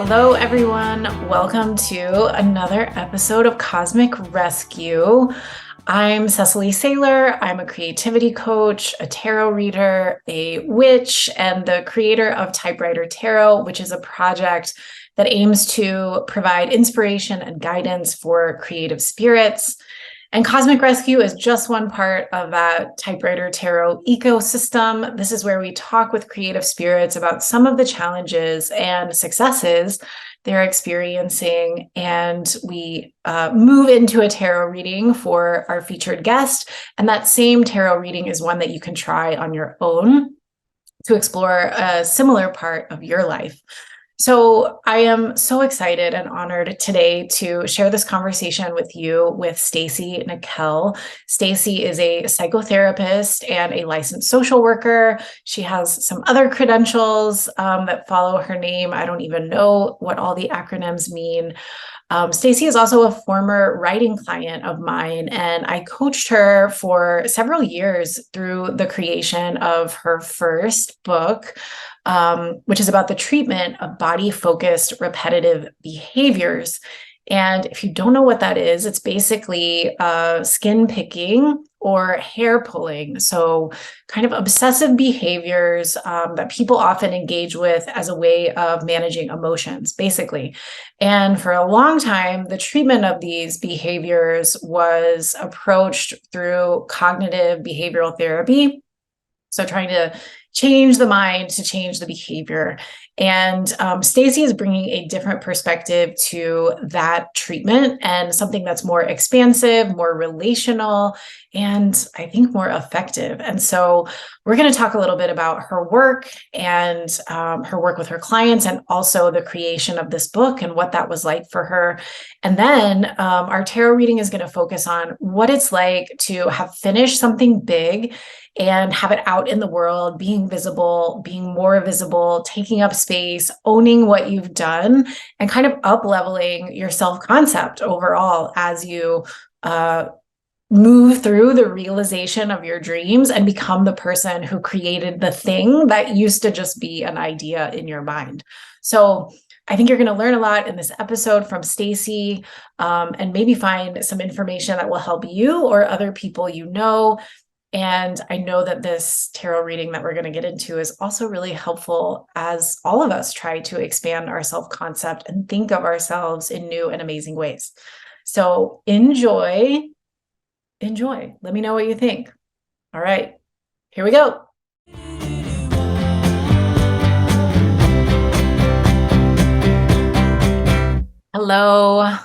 Hello, everyone. Welcome to another episode of Cosmic Rescue. I'm Cecily Saylor. I'm a creativity coach, a tarot reader, a witch, and the creator of Typewriter Tarot, which is a project that aims to provide inspiration and guidance for creative spirits. And Cosmic Rescue is just one part of that Typewriter Tarot ecosystem. This is where we talk with creative spirits about some of the challenges and successes they're experiencing. And we move into a tarot reading for our featured guest. And that same tarot reading is one that you can try on your own to explore a similar part of your life. So I am so excited and honored today to share this conversation with you with Stacy Nakell. Stacy is a psychotherapist and a licensed social worker. She has some other credentials that follow her name. I don't even know what all the acronyms mean. Stacy is also a former writing client of mine, and I coached her for several years through the creation of her first book, which is about the treatment of body-focused repetitive behaviors. And if you don't know what that is, it's basically skin picking or hair pulling. So kind of obsessive behaviors that people often engage with as a way of managing emotions, basically. And for a long time, the treatment of these behaviors was approached through cognitive behavioral therapy. So trying to change the mind to change the behavior. And Stacy is bringing a different perspective to that treatment and something that's more expansive, more relational, and I think more effective. And so we're going to talk a little bit about her work and her work with her clients, and also the creation of this book and what that was like for her. And then our tarot reading is going to focus on what it's like to have finished something big and have it out in the world, being visible, being more visible, taking up space, owning what you've done, and kind of up-leveling your self-concept overall as you move through the realization of your dreams and become the person who created the thing that used to just be an idea in your mind. So I think you're going to learn a lot in this episode from Stacy, and maybe find some information that will help you or other people you know. And I know that this tarot reading that we're going to get into is also really helpful as all of us try to expand our self-concept and think of ourselves in new and amazing ways. So enjoy. Let me know what you think. All right, here we go. Hello.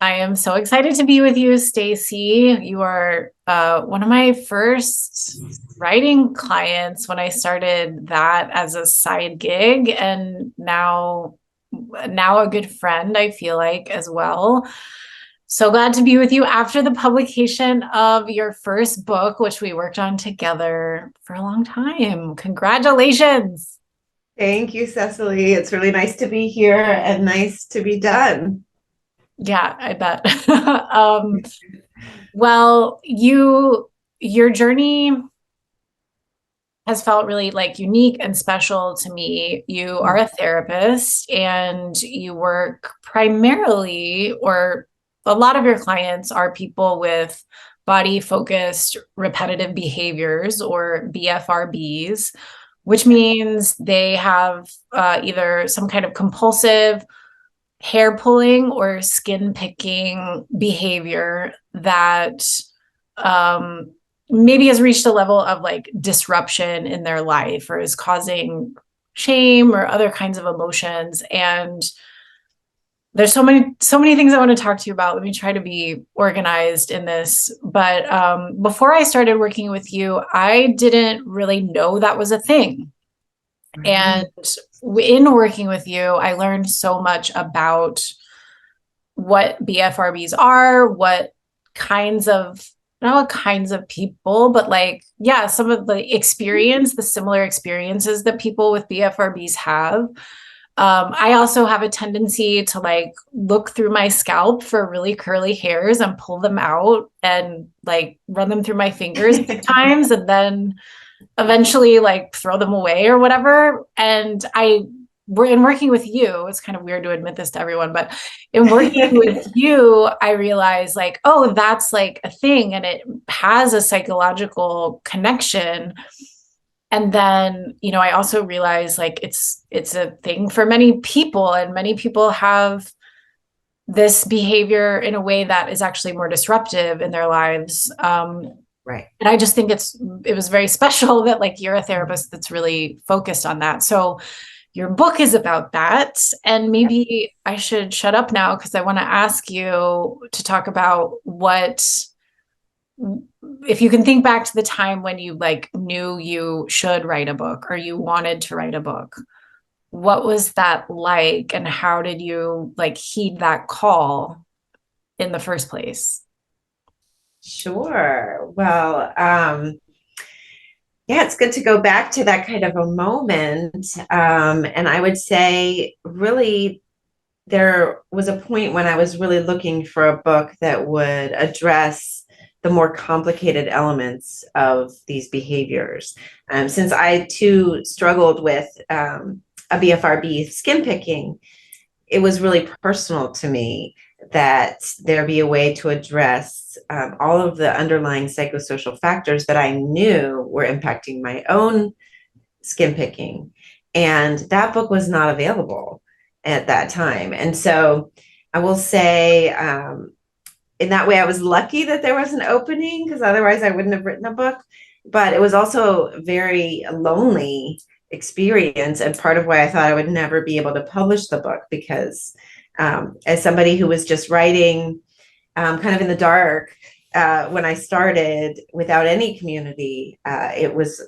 I am so excited to be with you, Stacy. You are one of my first writing clients when I started that as a side gig, and now a good friend, I feel like, as well. So glad to be with you after the publication of your first book, which we worked on together for a long time. Congratulations. Thank you, Cecily. It's really nice to be here and nice to be done. Yeah, I bet. Well, your journey has felt really like unique and special to me. You are a therapist and you work primarily, or a lot of your clients are people with body-focused repetitive behaviors, or BFRBs, which means they have either some kind of compulsive hair pulling or skin picking behavior that maybe has reached a level of like disruption in their life, or is causing shame or other kinds of emotions. And there's so many things I want to talk to you about. Let me try to be organized in this. But before I started working with you, I didn't really know that was a thing. Mm-hmm. And in working with you, I learned so much about what BFRBs are, not what kinds of people, but like, yeah, some of the similar experiences that people with BFRBs have. I also have a tendency to like look through my scalp for really curly hairs and pull them out and like run them through my fingers times, and then eventually like throw them away or whatever. And I in working with you, it's kind of weird to admit this to everyone, but in working with you, I realized like, oh, that's like a thing and it has a psychological connection. And then, I also realized like it's a thing for many people, and many people have this behavior in a way that is actually more disruptive in their lives. Right. And I just think it was very special that like you're a therapist that's really focused on that. So your book is about that. And maybe I should shut up now because I want to ask you to talk about if you can think back to the time when you like knew you should write a book or you wanted to write a book. What was that like, and how did you like heed that call in the first place? Sure. Well, yeah, it's good to go back to that kind of a moment. And I would say, really, there was a point when I was really looking for a book that would address the more complicated elements of these behaviors. Since I too struggled with a BFRB skin picking, it was really personal to me that there be a way to address all of the underlying psychosocial factors that I knew were impacting my own skin picking. And that book was not available at that time. And so I will say, in that way, I was lucky that there was an opening because otherwise I wouldn't have written a book. But it was also a very lonely experience, and part of why I thought I would never be able to publish the book because as somebody who was just writing kind of in the dark when I started without any community, it was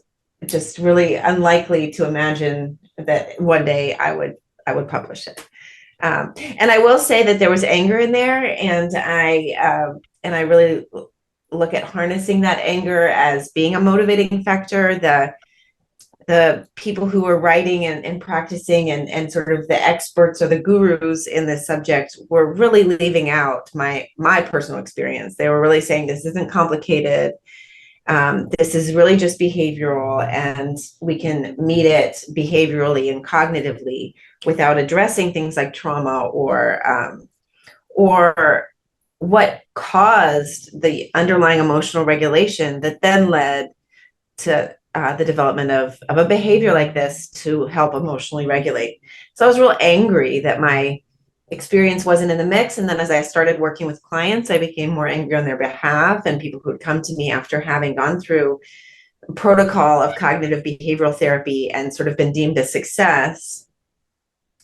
just really unlikely to imagine that one day I would publish it. And I will say that there was anger in there, and I really look at harnessing that anger as being a motivating factor. The people who were writing and practicing and sort of the experts or the gurus in this subject were really leaving out my personal experience. They were really saying this isn't complicated. This is really just behavioral, and we can meet it behaviorally and cognitively without addressing things like trauma or what caused the underlying emotional regulation that then led to the development of a behavior like this to help emotionally regulate. So I was real angry that my experience wasn't in the mix. And then as I started working with clients, I became more angry on their behalf, and people who would come to me after having gone through a protocol of cognitive behavioral therapy and sort of been deemed a success,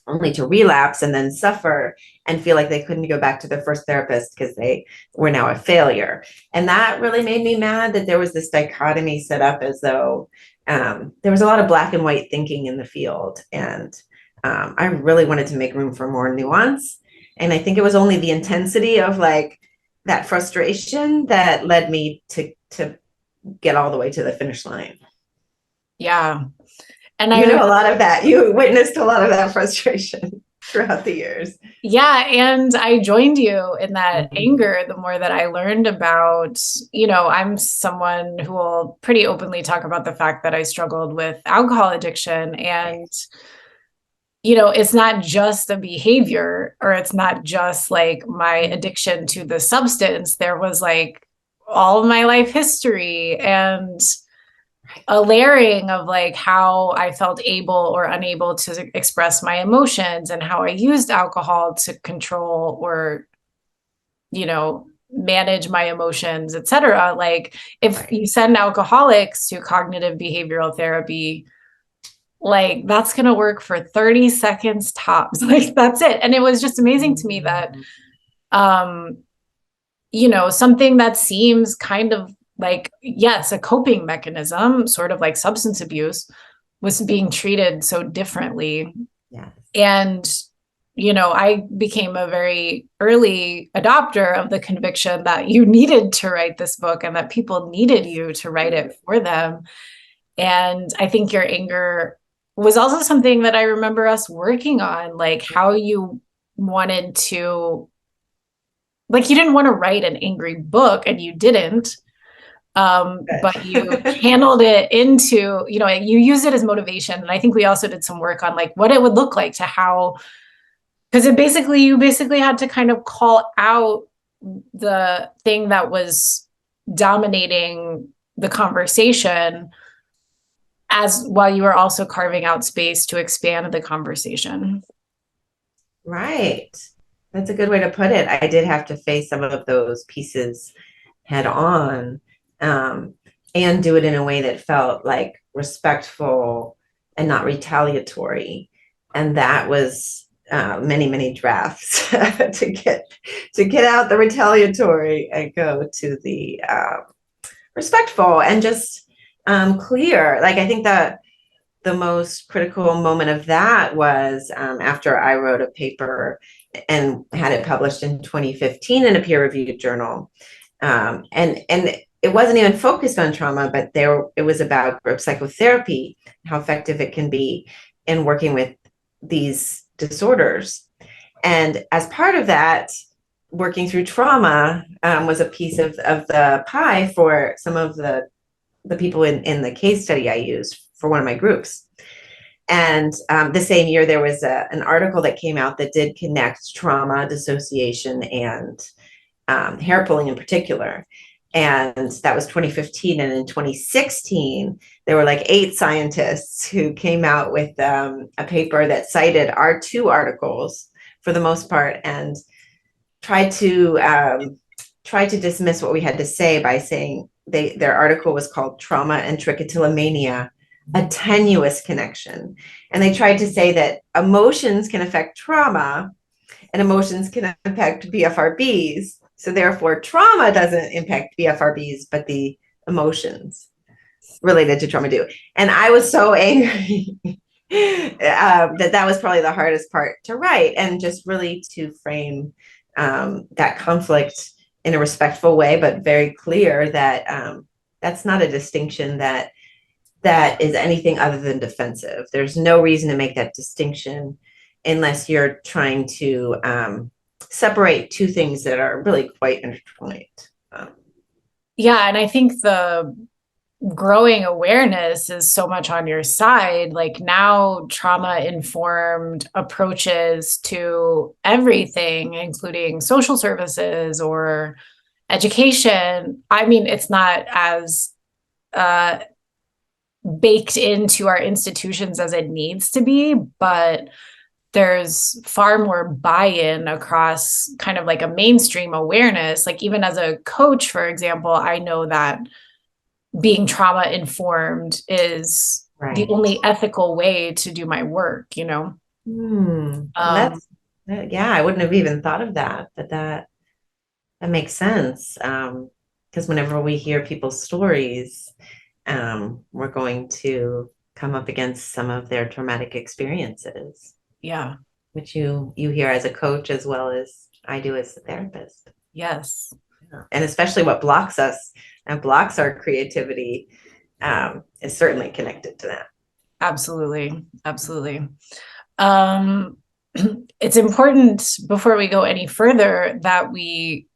only to relapse and then suffer and feel like they couldn't go back to their first therapist because they were now a failure. And that really made me mad that there was this dichotomy set up as though there was a lot of black and white thinking in the field. And I really wanted to make room for more nuance. And I think it was only the intensity of like that frustration that led me to get all the way to the finish line. Yeah. And you know a lot of that. You witnessed a lot of that frustration throughout the years. Yeah. And I joined you in that anger the more that I learned about, I'm someone who will pretty openly talk about the fact that I struggled with alcohol addiction. And, it's not just a behavior, or it's not just like my addiction to the substance. There was like all of my life history and a layering of like how I felt able or unable to express my emotions, and how I used alcohol to control or, manage my emotions, etc. Like if you send alcoholics to cognitive behavioral therapy, like that's going to work for 30 seconds tops. Like that's it. And it was just amazing to me that, something that seems kind of like, yes, a coping mechanism, sort of like substance abuse, was being treated so differently. Yeah. And, I became a very early adopter of the conviction that you needed to write this book and that people needed you to write it for them. And I think your anger was also something that I remember us working on, like how you wanted to, like, you didn't want to write an angry book, and you didn't. But you channeled it into, you used it as motivation. And I think we also did some work on like what it would look like to how, because you basically had to kind of call out the thing that was dominating the conversation as while you were also carving out space to expand the conversation. Right. That's a good way to put it. I did have to face some of those pieces head on, and do it in a way that felt like respectful and not retaliatory. And that was many, many drafts to get out the retaliatory and go to the respectful and just clear. Like, I think that the most critical moment of that was after I wrote a paper and had it published in 2015 in a peer-reviewed journal. And it wasn't even focused on trauma, but it was about group psychotherapy, how effective it can be in working with these disorders. And as part of that, working through trauma was a piece of the pie for some of the people in the case study I used for one of my groups. And the same year, there was an article that came out that did connect trauma, dissociation, and hair pulling in particular. And that was 2015. And in 2016, there were like 8 scientists who came out with a paper that cited our 2 articles for the most part and tried to dismiss what we had to say by saying their article was called Trauma and Trichotillomania, a tenuous connection. And they tried to say that emotions can affect trauma and emotions can impact BFRBs. So therefore, trauma doesn't impact BFRBs, but the emotions related to trauma do. And I was so angry that was probably the hardest part to write, and just really to frame that conflict in a respectful way, but very clear that that's not a distinction that is anything other than defensive. There's no reason to make that distinction unless you're trying to separate 2 things that are really quite intertwined. Yeah, and I think the growing awareness is so much on your side. Like now, trauma-informed approaches to everything, including social services or education. I mean, it's not as baked into our institutions as it needs to be, but there's far more buy-in across kind of like a mainstream awareness. Like even as a coach, for example, I know that being trauma informed is the only ethical way to do my work, yeah, I wouldn't have even thought of that, but that makes sense. Because whenever we hear people's stories, we're going to come up against some of their traumatic experiences. Yeah. Which you hear as a coach as well as I do as a therapist. Yes. Yeah. And especially what blocks us and blocks our creativity is certainly connected to that. Absolutely. Absolutely. It's important before we go any further that we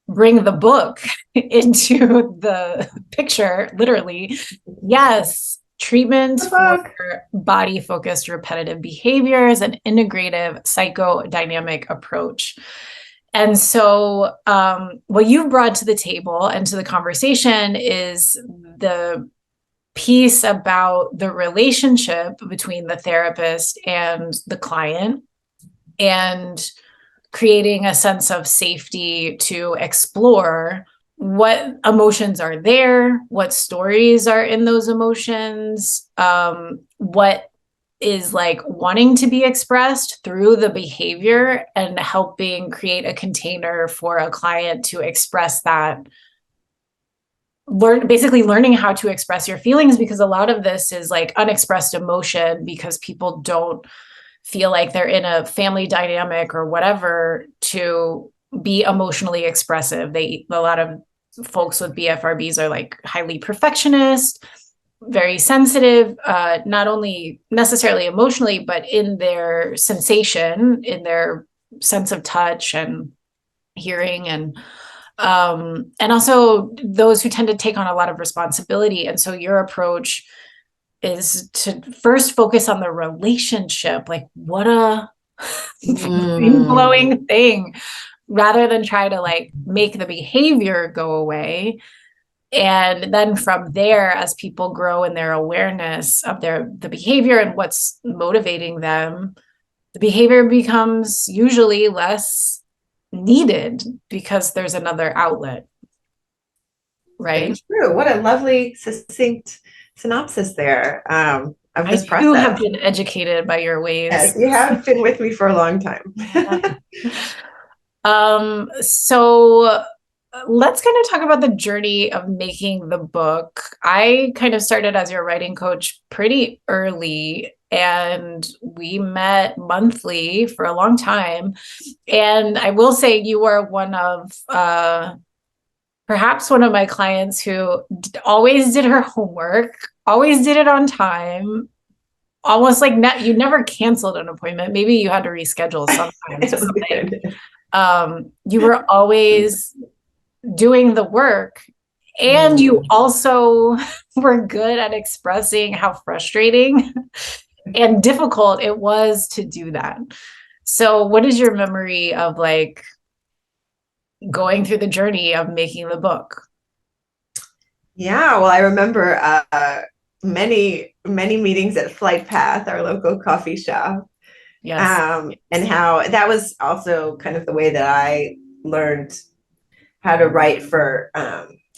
bring the book into the picture, literally. Yes, treatment for body-focused repetitive behaviors, an integrative psychodynamic approach. And so what you've brought to the table and to the conversation is the piece about the relationship between the therapist and the client, and creating a sense of safety to explore what emotions are there, what stories are in those emotions, what is like wanting to be expressed through the behavior, and helping create a container for a client to express that. Basically learning how to express your feelings, because a lot of this is like unexpressed emotion because people don't feel like they're in a family dynamic or whatever to be emotionally expressive. A lot of folks with BFRBs are like highly perfectionist, very sensitive, not only necessarily emotionally, but in their sensation, in their sense of touch and hearing. And And also those who tend to take on a lot of responsibility. And so your approach is to first focus on the relationship, like what a mind-blowing thing, rather than try to like make the behavior go away. And then from there, as people grow in their awareness of the behavior and what's motivating them, the behavior becomes usually less needed because there's another outlet, Very right? true. What a lovely, succinct synopsis there of I this too have process. been educated by your Yes, ways. you have been with me for a long time. So let's kind of talk about the journey of making the book. I kind of started as your writing coach pretty early, and we met monthly for a long time. And I will say you were one of perhaps one of my clients who always did her homework, always did it on time, almost like you never canceled an appointment. Maybe you had to reschedule sometimes or something. You were always doing the work, and you also were good at expressing how frustrating and difficult it was to do that. So what is your memory of like going through the journey of making the book? Yeah, well, I remember many meetings at Flight Path, our local coffee shop, Yes. and how that was also kind of the way that I learned how to write for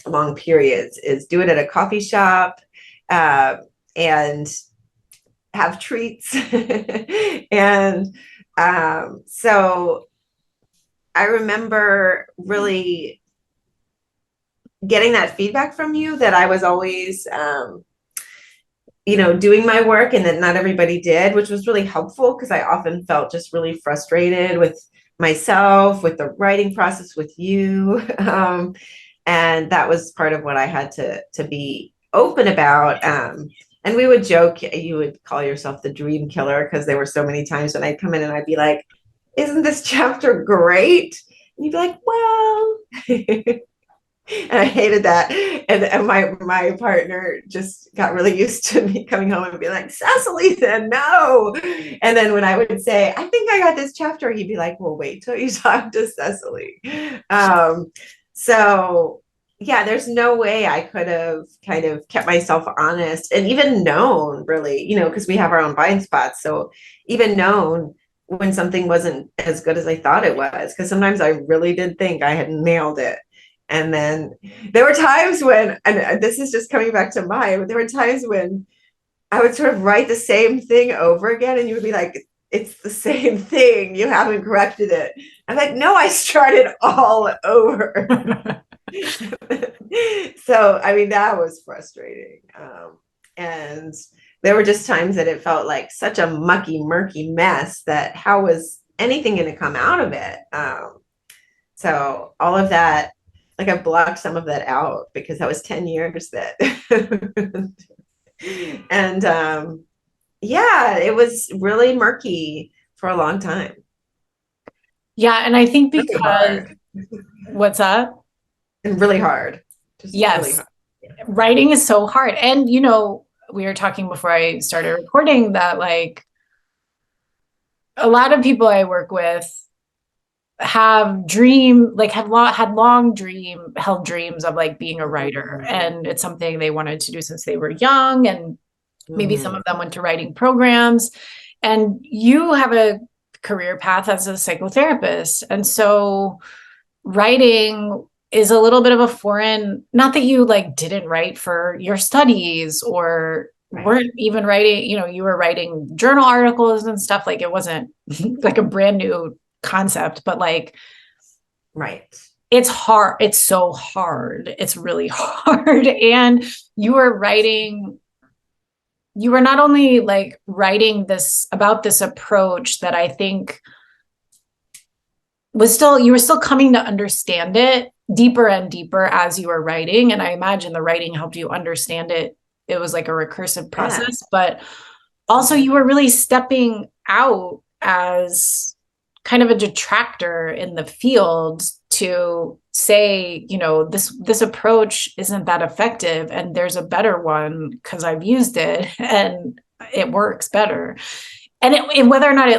long periods, is do it at a coffee shop uh, and have treats. And so I remember really getting that feedback from you that I was always, doing my work and that not everybody did, which was really helpful because I often felt just really frustrated with myself, with the writing process, with you. And that was part of what I had to be open about. And we would joke, you would call yourself the dream killer because there were so many times when I'd come in and I'd be like, isn't this chapter great? And you'd be like, well, and I hated that. And my partner just got really used to me coming home and be like, Cecily said no. And then when I would say, I think I got this chapter, he'd be like, well, wait till you talk to Cecily. So yeah, there's no way I could have kind of kept myself honest and even known really, because we have our own blind spots. So even known when something wasn't as good as I thought it was, because sometimes I really did think I had nailed it. And then there were times when, and this is just coming back to mine, there were times when I would sort of write the same thing over again, and you would be like, it's the same thing. You haven't corrected it. I'm like, no, I started all over. So, I mean, that was frustrating. And there were just times that it felt like such a mucky, murky mess that how was anything going to come out of it? So all of that, like I blocked some of that out because that was 10 years that and yeah, it was really murky for a long time. Yeah, and I think Really because hard. what's up? And really hard. Just really Yes, hard. writing is so hard. And we were talking before I started recording that like a lot of people I work with have had long held dreams of like being a writer, and it's something they wanted to do since they were young, and maybe some of them went to writing programs. And you have a career path as a psychotherapist, and so writing is a little bit of a foreign, not that you like didn't write for your studies or weren't even writing, you were writing journal articles and stuff, like it wasn't like a brand new concept, but like Right. it's hard, it's so hard, it's really hard. And you were writing, you were not only like writing this about this approach that I think you were still coming to understand it deeper and deeper as you were writing. And I imagine the writing helped you understand it. It was like a recursive process, but also you were really stepping out as kind of a detractor in the field to say, this approach isn't that effective and there's a better one because I've used it and it works better. And whether or not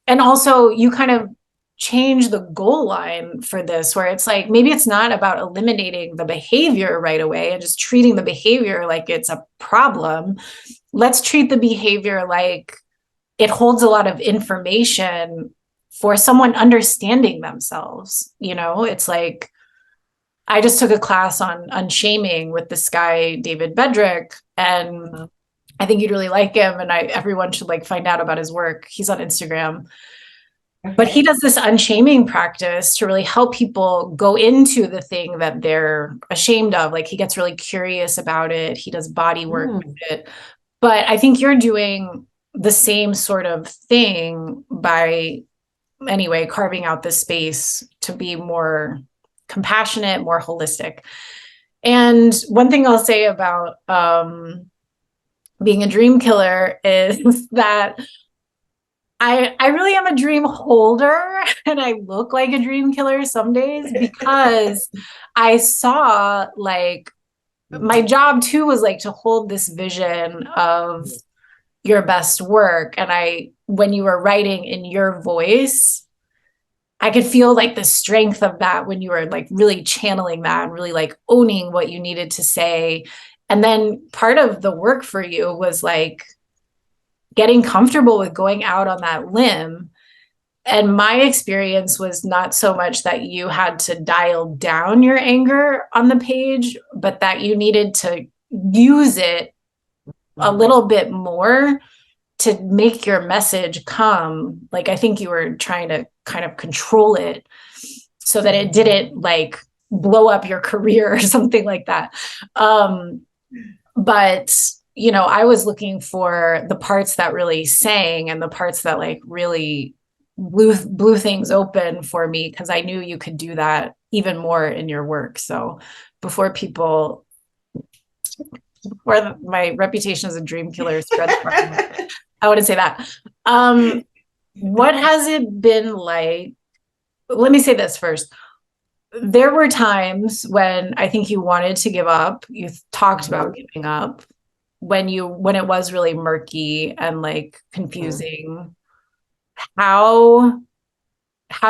and also you kind of change the goal line for this, where it's like, maybe it's not about eliminating the behavior right away and just treating the behavior like it's a problem. Let's treat the behavior like it holds a lot of information for someone understanding themselves. It's like, I just took a class on unshaming with this guy, David Bedrick, and I think you'd really like him. And everyone should find out about his work. He's on Instagram. Okay. But he does this unshaming practice to really help people go into the thing that they're ashamed of. He gets really curious about it. He does body work with it. But I think you're doing the same sort of thing by, anyway, carving out the space to be more compassionate, more holistic. And one thing I'll say about being a dream killer is that I really am a dream holder, and I look like a dream killer some days because I saw my job too was to hold this vision of your best work. And when you were writing in your voice, I could feel the strength of that when you were really channeling that and really owning what you needed to say. And then part of the work for you was getting comfortable with going out on that limb. And my experience was not so much that you had to dial down your anger on the page, but that you needed to use it a little bit more to make your message come. I think you were trying to kind of control it so that it didn't blow up your career or something like that. But I was looking for the parts that really sang and the parts that really blew things open for me, because I knew you could do that even more in your work. So before my reputation as a dream killer spreads, I wouldn't say that. What has it been like? Let me say this first. There were times when I think you wanted to give up. You talked about giving up when it was really murky and confusing. How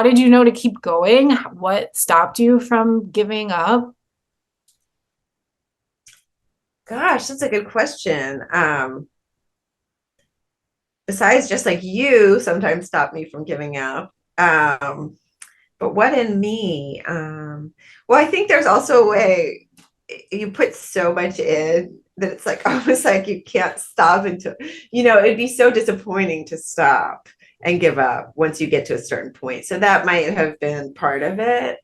did you know to keep going? What stopped you from giving up? Gosh, that's a good question. Besides just you sometimes stop me from giving up. But what in me? Well, I think there's also a way you put so much in that it's almost you can't stop until, it'd be so disappointing to stop and give up once you get to a certain point. So that might have been part of it.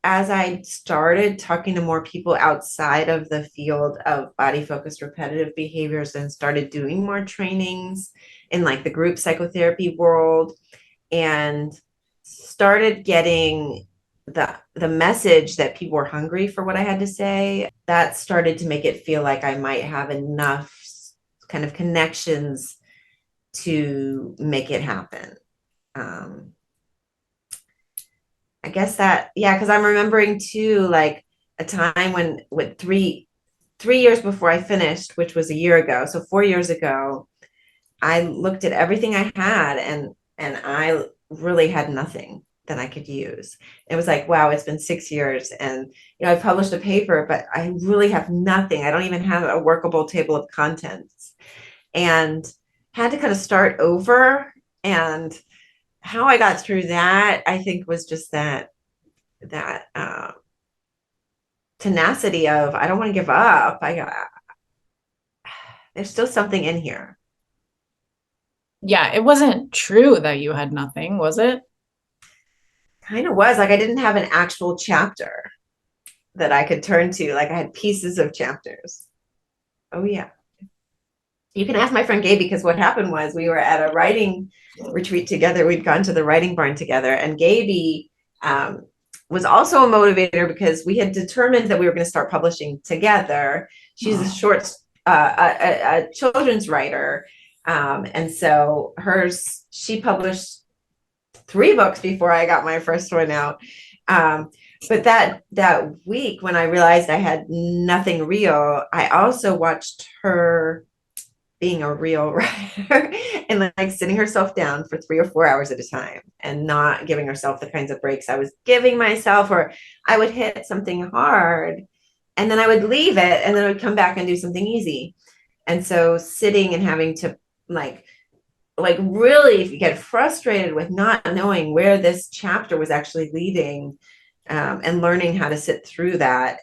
As I started talking to more people outside of the field of body-focused repetitive behaviors and started doing more trainings in the group psychotherapy world, and started getting the message that people were hungry for what I had to say, that started to make it feel like I might have enough kind of connections to make it happen. I guess that, yeah, because I'm remembering too, a time when with three years before I finished, which was a year ago. So 4 years ago, I looked at everything I had and I really had nothing that I could use. It was wow, it's been 6 years and, I published a paper, but I really have nothing. I don't even have a workable table of contents, and had to kind of start over. And how I got through that, I think, was just that tenacity of, I don't want to give up. There's still something in here. Yeah, it wasn't true that you had nothing, was it? Kind of was. I didn't have an actual chapter that I could turn to. I had pieces of chapters. Oh yeah. You can ask my friend Gabe, because what happened was we were at a writing retreat together. We'd gone to the writing barn together, and Gabe was also a motivator because we had determined that we were going to start publishing together. She's a children's writer, And so she published 3 books before I got my first one out. But that week when I realized I had nothing real, I also watched her being a real writer and like sitting herself down for 3 or 4 hours at a time and not giving herself the kinds of breaks I was giving myself, or I would hit something hard and then I would leave it and then I would come back and do something easy. And so sitting and having to like really, if you get frustrated with not knowing where this chapter was actually leading, and learning how to sit through that,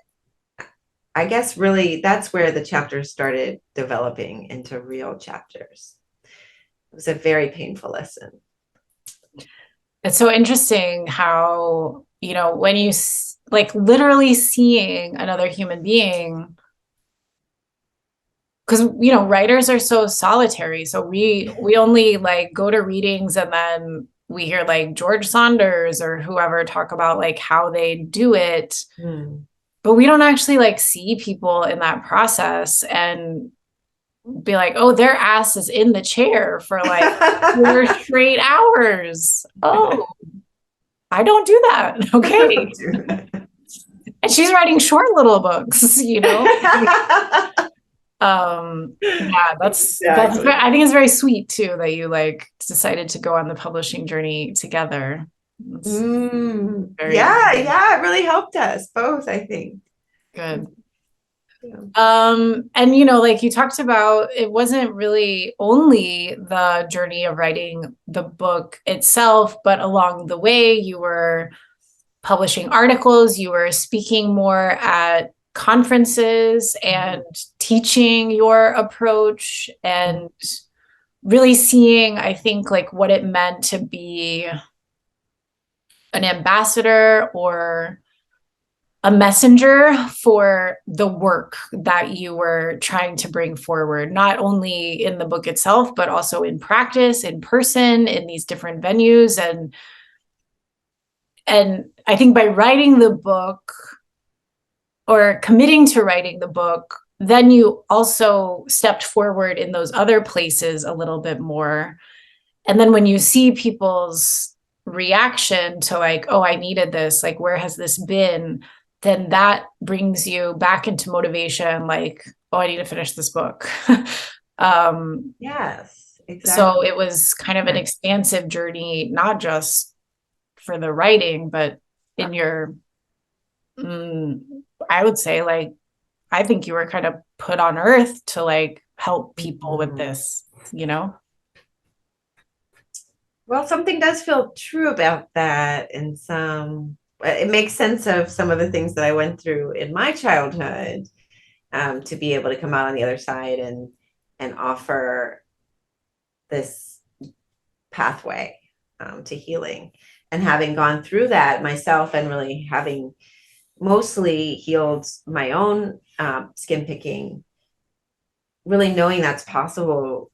I guess really that's where the chapters started developing into real chapters. It was a very painful lesson. It's so interesting how, when you like literally seeing another human being, because writers are so solitary, so we only like go to readings and then we hear like George Saunders or whoever talk about like how they do it, but we don't actually like see people in that process and be like, oh, their ass is in the chair for like 4 straight hours. Oh, I don't do that. Okay. And she's writing short little books, yeah, that's Exactly. I think it's very sweet too that you like decided to go on the publishing journey together. Very Yeah, it really helped us both, I think. good. Yeah. And like you talked about, it wasn't really only the journey of writing the book itself, but along the way you were publishing articles, you were speaking more at conferences and teaching your approach and really seeing, I think, like what it meant to be an ambassador or a messenger for the work that you were trying to bring forward, not only in the book itself, but also in practice, in person, in these different venues. And I think by writing the book or committing to writing the book, then you also stepped forward in those other places a little bit more. And then when you see people's reaction to like, oh, I needed this, like, where has this been? Then that brings you back into motivation, like, oh, I need to finish this book. Yes, exactly. So it was kind of an expansive journey, not just for the writing, but in your, I would say, like, I think you were kind of put on earth to like help people with this, Well, something does feel true about that. And it makes sense of some of the things that I went through in my childhood, to be able to come out on the other side and offer this pathway, to healing. And having gone through that myself and really having mostly healed my own skin picking, really knowing that's possible,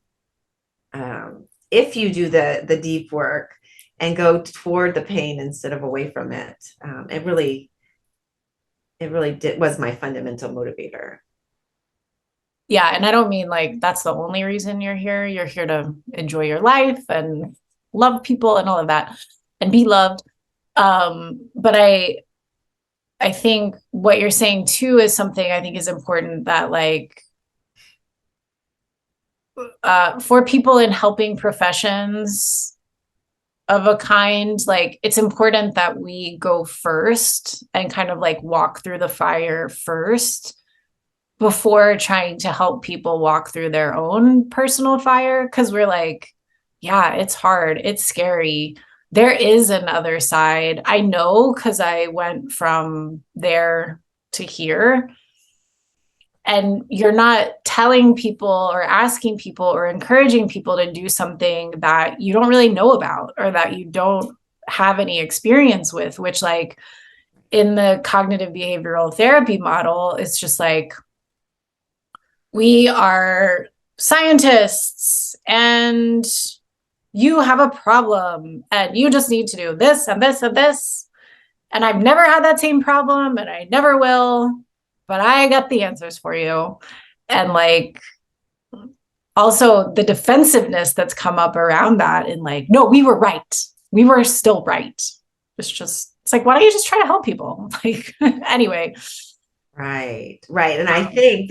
if you do the deep work and go toward the pain instead of away from it. It really was my fundamental motivator. Yeah, and I don't mean like that's the only reason you're here. You're here to enjoy your life and love people and all of that and be loved. But I think what you're saying too is something I think is important, that like for people in helping professions of a kind, like it's important that we go first and kind of like walk through the fire first before trying to help people walk through their own personal fire. Because we're like, yeah, it's hard, it's scary, there is another side. I know, because I went from there to here. And you're not telling people or asking people or encouraging people to do something that you don't really know about or that you don't have any experience with, which, like, in the cognitive behavioral therapy model, it's just like, we are scientists and you have a problem and you just need to do this and this and this. And I've never had that same problem and I never will, but I got the answers for you. And like, also the defensiveness that's come up around that, and like, no, we were right. We were still right. It's like, why don't you just try to help people? Like, anyway. Right, right. And I think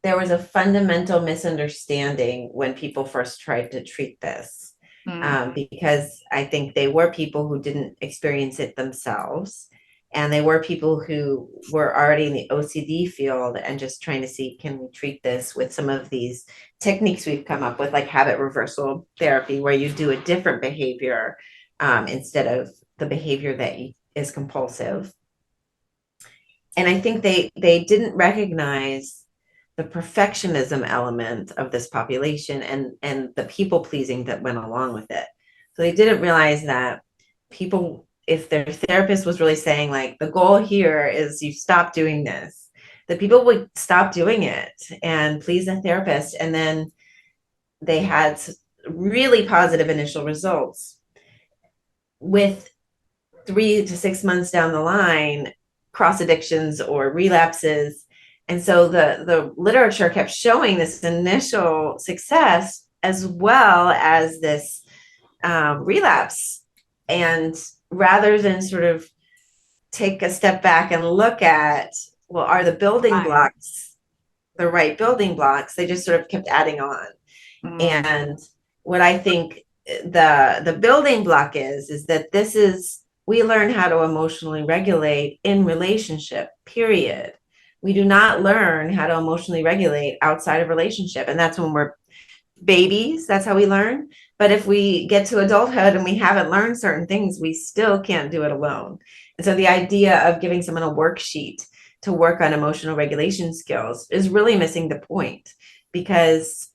there was a fundamental misunderstanding when people first tried to treat this, because I think they were people who didn't experience it themselves. And they were people who were already in the OCD field and just trying to see, can we treat this with some of these techniques we've come up with, like habit reversal therapy, where you do a different behavior instead of the behavior that is compulsive. And I think they didn't recognize the perfectionism element of this population and the people pleasing that went along with it. So they didn't realize that people, if their therapist was really saying like, the goal here is you stop doing this, that people would stop doing it and please the therapist. And then they had really positive initial results. With 3 to 6 months down the line, cross addictions or relapses. And so the literature kept showing this initial success as well as this relapse. And rather than sort of take a step back and look at, well, are the building blocks the right building blocks? They just sort of kept adding on. And what I think the building block is that this is, we learn how to emotionally regulate in relationship, period. We do not learn how to emotionally regulate outside of relationship. And that's when we're babies, that's how we learn. But if we get to adulthood and we haven't learned certain things, we still can't do it alone. And so the idea of giving someone a worksheet to work on emotional regulation skills is really missing the point, because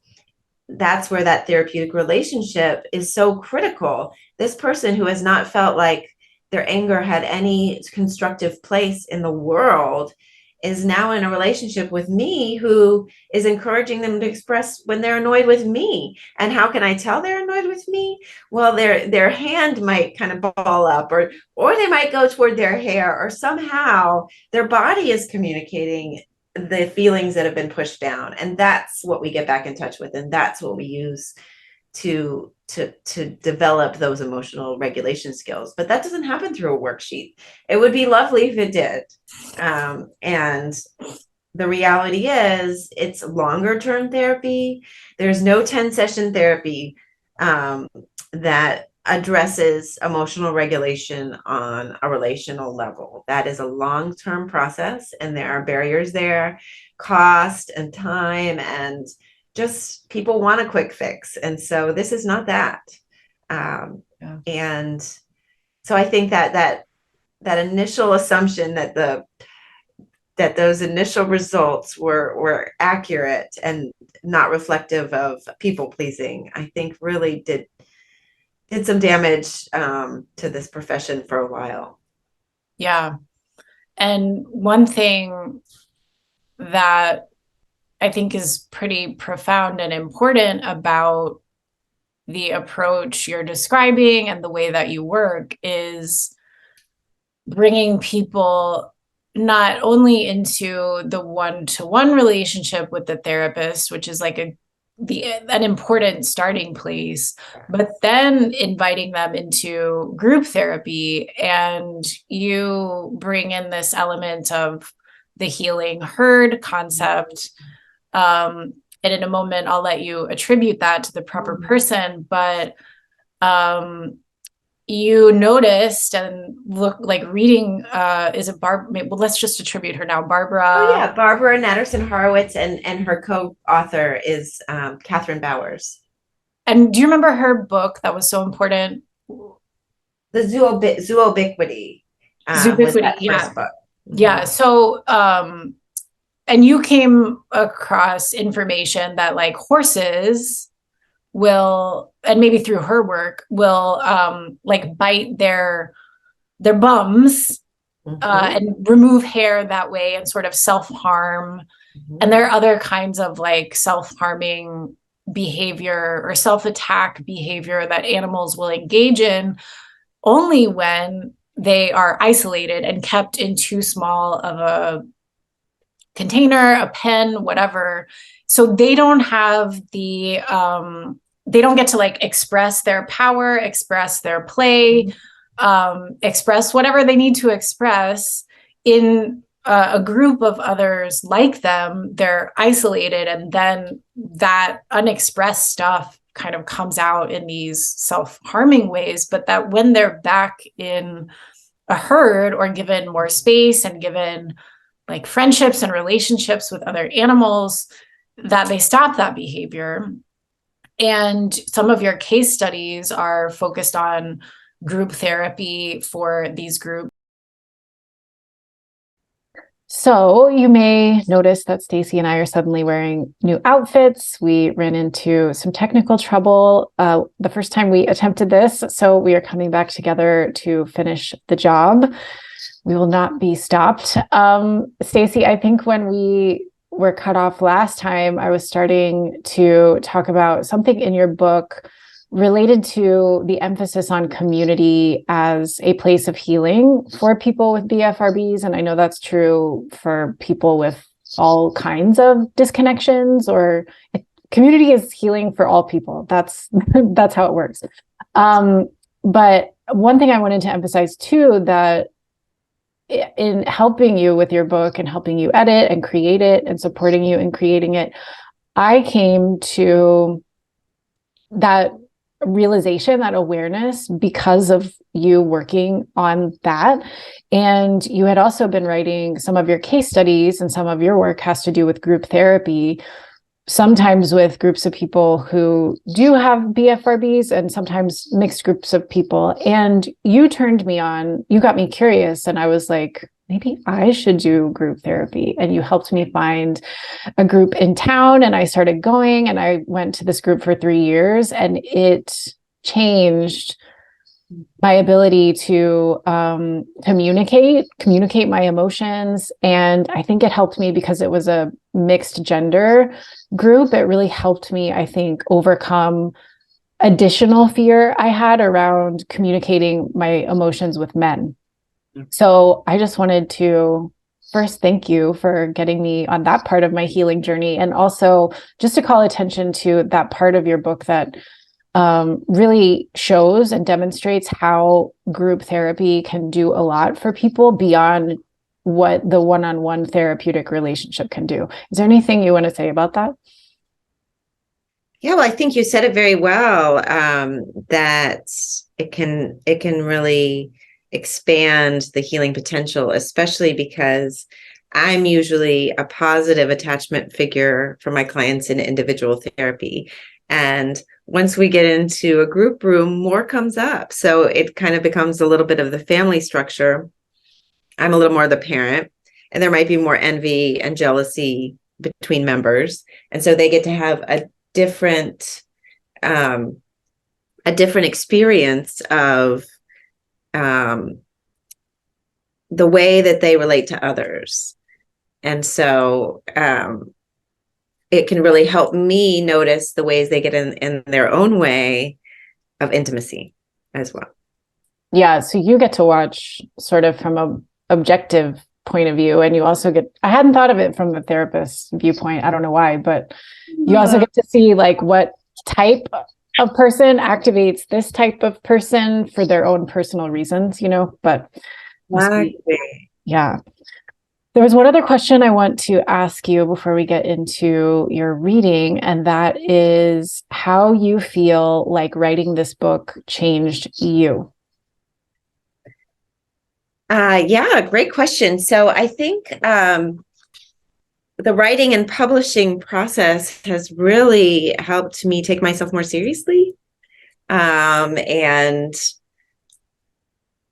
that's where that therapeutic relationship is so critical. This person who has not felt like their anger had any constructive place in the world is now in a relationship with me who is encouraging them to express when they're annoyed with me. And how can I tell they're annoyed with me? Well, their hand might kind of ball up, or they might go toward their hair, or somehow their body is communicating the feelings that have been pushed down. And that's what we get back in touch with. And that's what we use to develop those emotional regulation skills. But that doesn't happen through a worksheet. It would be lovely if it did. And the reality is it's longer term therapy. There's no 10-session therapy that addresses emotional regulation on a relational level. That is a long-term process, and there are barriers there, cost and time, and just people want a quick fix. And so this is not that. And so I think that initial assumption that those initial results were accurate and not reflective of people pleasing, I think really did some damage to this profession for a while. Yeah. And one thing that I think is pretty profound and important about the approach you're describing and the way that you work is bringing people not only into the one-to-one relationship with the therapist, which is like an important starting place, but then inviting them into group therapy. And you bring in this element of the healing herd concept. And in a moment, I'll let you attribute that to the proper person, but you noticed and look like reading, is it well, let's just attribute her now, Barbara. Oh yeah, Barbara Natterson Horowitz, and her co-author is Catherine Bowers. And do you remember her book that was so important? The Zoobiquity. Zoobiquity, yeah. Book. Yeah. So and you came across information that like horses will, and maybe through her work, will like bite their bums and remove hair that way and sort of self-harm. And there are other kinds of like self-harming behavior or self-attack behavior that animals will engage in only when they are isolated and kept in too small of container, a pen, whatever. So they don't have they don't get to like express their power, express their play, express whatever they need to express in a group of others like them. They're isolated, and then that unexpressed stuff kind of comes out in these self-harming ways. But that when they're back in a herd or given more space and given like friendships and relationships with other animals, that they stop that behavior. And some of your case studies are focused on group therapy for these groups. So you may notice that Stacy and I are suddenly wearing new outfits. We ran into some technical trouble the first time we attempted this, so we are coming back together to finish the job. We will not be stopped. Stacy, I think when we were cut off last time, I was starting to talk about something in your book related to the emphasis on community as a place of healing for people with BFRBs. And I know that's true for people with all kinds of disconnections, or community is healing for all people. That's how it works. But one thing I wanted to emphasize too, that in helping you with your book and helping you edit and create it and supporting you in creating it, I came to that realization, that awareness, because of you working on that. And you had also been writing some of your case studies, and some of your work has to do with group therapy, sometimes with groups of people who do have BFRBs and sometimes mixed groups of people. And you turned me on, you got me curious, and I was like, maybe I should do group therapy. And you helped me find a group in town, and I started going, and I went to this group for 3 years, and it changed my ability to communicate my emotions. And I think it helped me because it was a mixed gender group. It really helped me, I think, overcome additional fear I had around communicating my emotions with men. So I just wanted to first thank you for getting me on that part of my healing journey, and also just to call attention to that part of your book that really shows and demonstrates how group therapy can do a lot for people beyond what the one-on-one therapeutic relationship can do. Is there anything you want to say about that? Yeah, well, I think you said it very well, that it can really expand the healing potential, especially because I'm usually a positive attachment figure for my clients in individual therapy. And once we get into a group room, more comes up. So it kind of becomes a little bit of the family structure. I'm a little more the parent, and there might be more envy and jealousy between members. And so they get to have a different experience of the way that they relate to others. And so it can really help me notice the ways they get in their own way of intimacy as well. Yeah, so you get to watch sort of from an objective point of view, and you also I hadn't thought of it from the therapist's viewpoint. I don't know why, but you also get to see like what type of person activates this type of person for their own personal reasons, but yeah. There was one other question I want to ask you before we get into your reading, and that is how you feel like writing this book changed you. Yeah, great question. So I think the writing and publishing process has really helped me take myself more seriously, and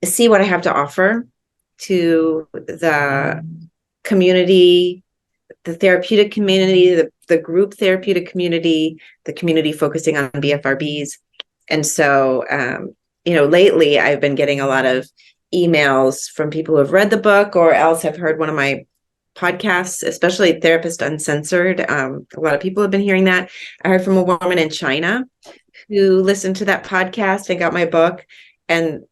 see what I have to offer to the community, the therapeutic community, the group therapeutic community, the community focusing on BFRBs. And so, lately I've been getting a lot of emails from people who have read the book or else have heard one of my podcasts, especially Therapist Uncensored. A lot of people have been hearing that. I heard from a woman in China who listened to that podcast and got my book. And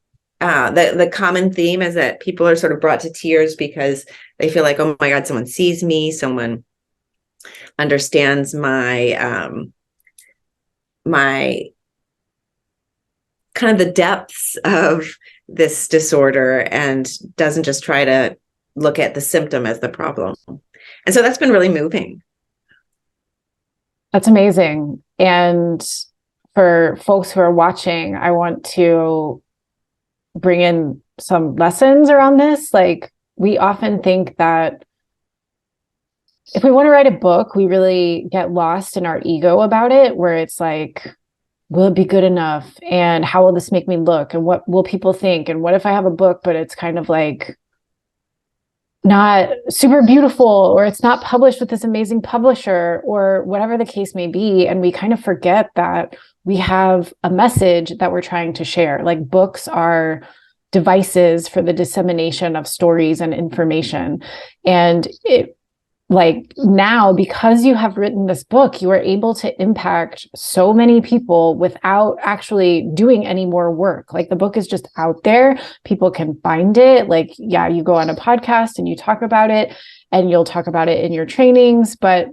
the common theme is that people are sort of brought to tears because they feel like, oh my God, someone sees me, someone understands my kind of the depths of this disorder and doesn't just try to look at the symptom as the problem. And so that's been really moving. That's amazing. And for folks who are watching, I want to bring in some lessons around this. Like, we often think that if we want to write a book, we really get lost in our ego about it, where it's like, will it be good enough? And how will this make me look? And what will people think? And what if I have a book, but it's kind of like not super beautiful, or it's not published with this amazing publisher, or whatever the case may be. And we kind of forget that we have a message that we're trying to share. Like, books are devices for the dissemination of stories and information. And it, like, now, because you have written this book, you are able to impact so many people without actually doing any more work. Like, the book is just out there. People can find it. Like, yeah, you go on a podcast and you talk about it, and you'll talk about it in your trainings, but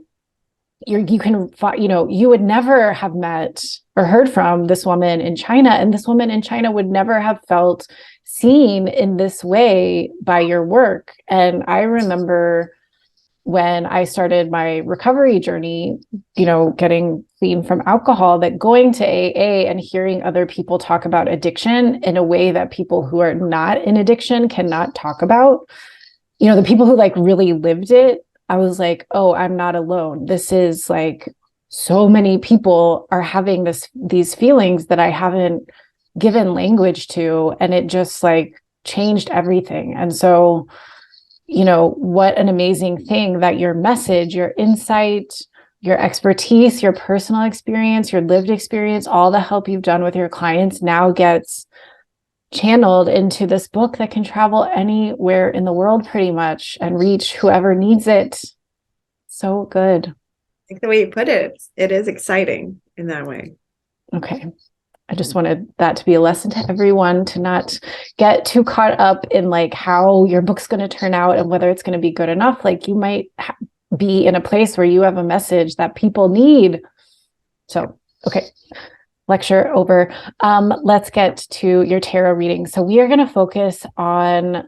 you can, you would never have met or heard from this woman in China, and this woman in China would never have felt seen in this way by your work. And I remember when I started my recovery journey, getting clean from alcohol, that going to AA and hearing other people talk about addiction in a way that people who are not in addiction cannot talk about, the people who like really lived it, I was like, oh, I'm not alone. This is like, so many people are having these feelings that I haven't given language to. And it just like changed everything. And so, what an amazing thing that your message, your insight, your expertise, your personal experience, your lived experience, all the help you've done with your clients now gets channeled into this book that can travel anywhere in the world pretty much and reach whoever needs it. So good. I think the way you put it, it is exciting in that way. Okay. I just wanted that to be a lesson to everyone, to not get too caught up in like how your book's going to turn out and whether it's going to be good enough. Like, you might be in a place where you have a message that people need. So, okay. Lecture over. Let's get to your tarot reading. So we are going to focus on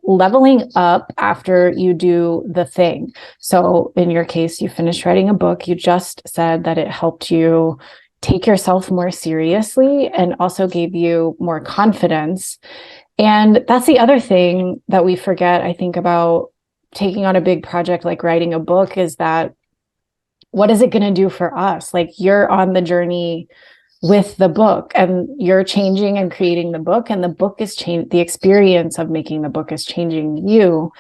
leveling up after you do the thing. So in your case, you finished writing a book. You just said that it helped you take yourself more seriously and also gave you more confidence. And that's the other thing that we forget, I think, about taking on a big project like writing a book, is that what is it going to do for us? Like, you're on the journey with the book and you're changing and creating the book, and the book is changing. The experience of making the book is changing you.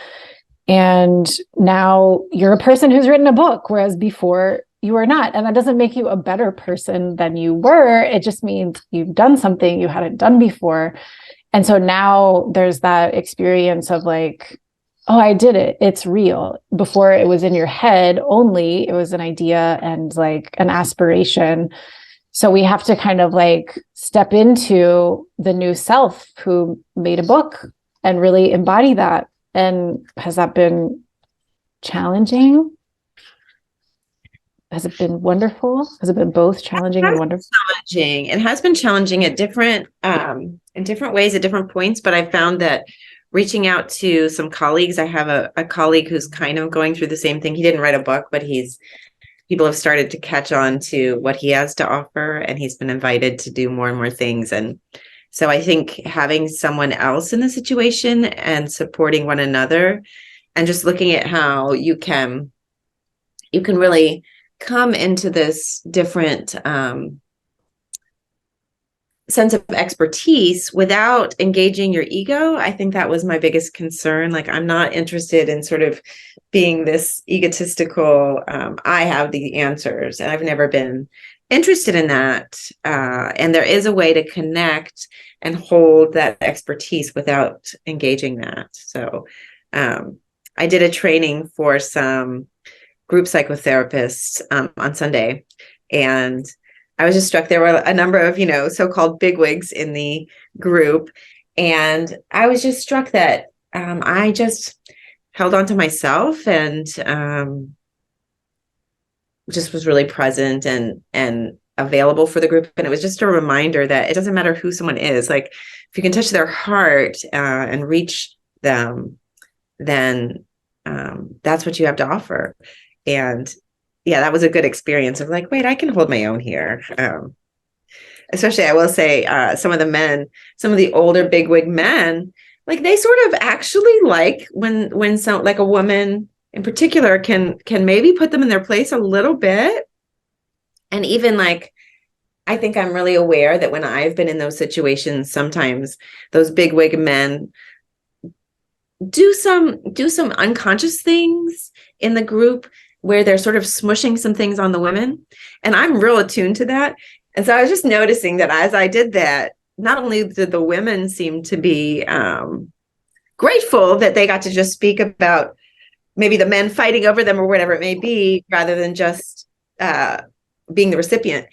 And now you're a person who's written a book, whereas before you were not. And that doesn't make you a better person than you were. It just means you've done something you hadn't done before. And so now there's that experience of like, oh, I did it. It's real. Before, it was in your head only. It was an idea and like an aspiration. So we have to kind of like step into the new self who made a book and really embody that. And has that been challenging? Has it been wonderful? Has it been both challenging and wonderful? Challenging. It has been challenging at different in different ways at different points, but I found that reaching out to some colleagues, I have a colleague who's kind of going through the same thing. He didn't write a book, but people have started to catch on to what he has to offer, and he's been invited to do more and more things. And so I think having someone else in the situation and supporting one another and just looking at how you can really come into this different sense of expertise without engaging your ego. I think that was my biggest concern. Like, I'm not interested in sort of being this egotistical, I have the answers, and I've never been interested in that. And there is a way to connect and hold that expertise without engaging that. So I did a training for some group psychotherapists on Sunday, and I was just struck. There were a number of, so-called bigwigs in the group, And I was just struck that I just held on to myself and just was really present and available for the group. And it was just a reminder that it doesn't matter who someone is. Like if you can touch their heart and reach them, then that's what you have to offer. And yeah, that was a good experience of like, wait, I can hold my own here. Especially, I will say, some of the men, some of the older bigwig men, like they sort of actually like when some like a woman in particular can maybe put them in their place a little bit. And even like, I think I'm really aware that when I've been in those situations, sometimes those bigwig men do some unconscious things in the group where they're sort of smushing some things on the women. And I'm real attuned to that. And so I was just noticing that as I did that, not only did the women seem to be grateful that they got to just speak about maybe the men fighting over them or whatever it may be, rather than just being the recipient,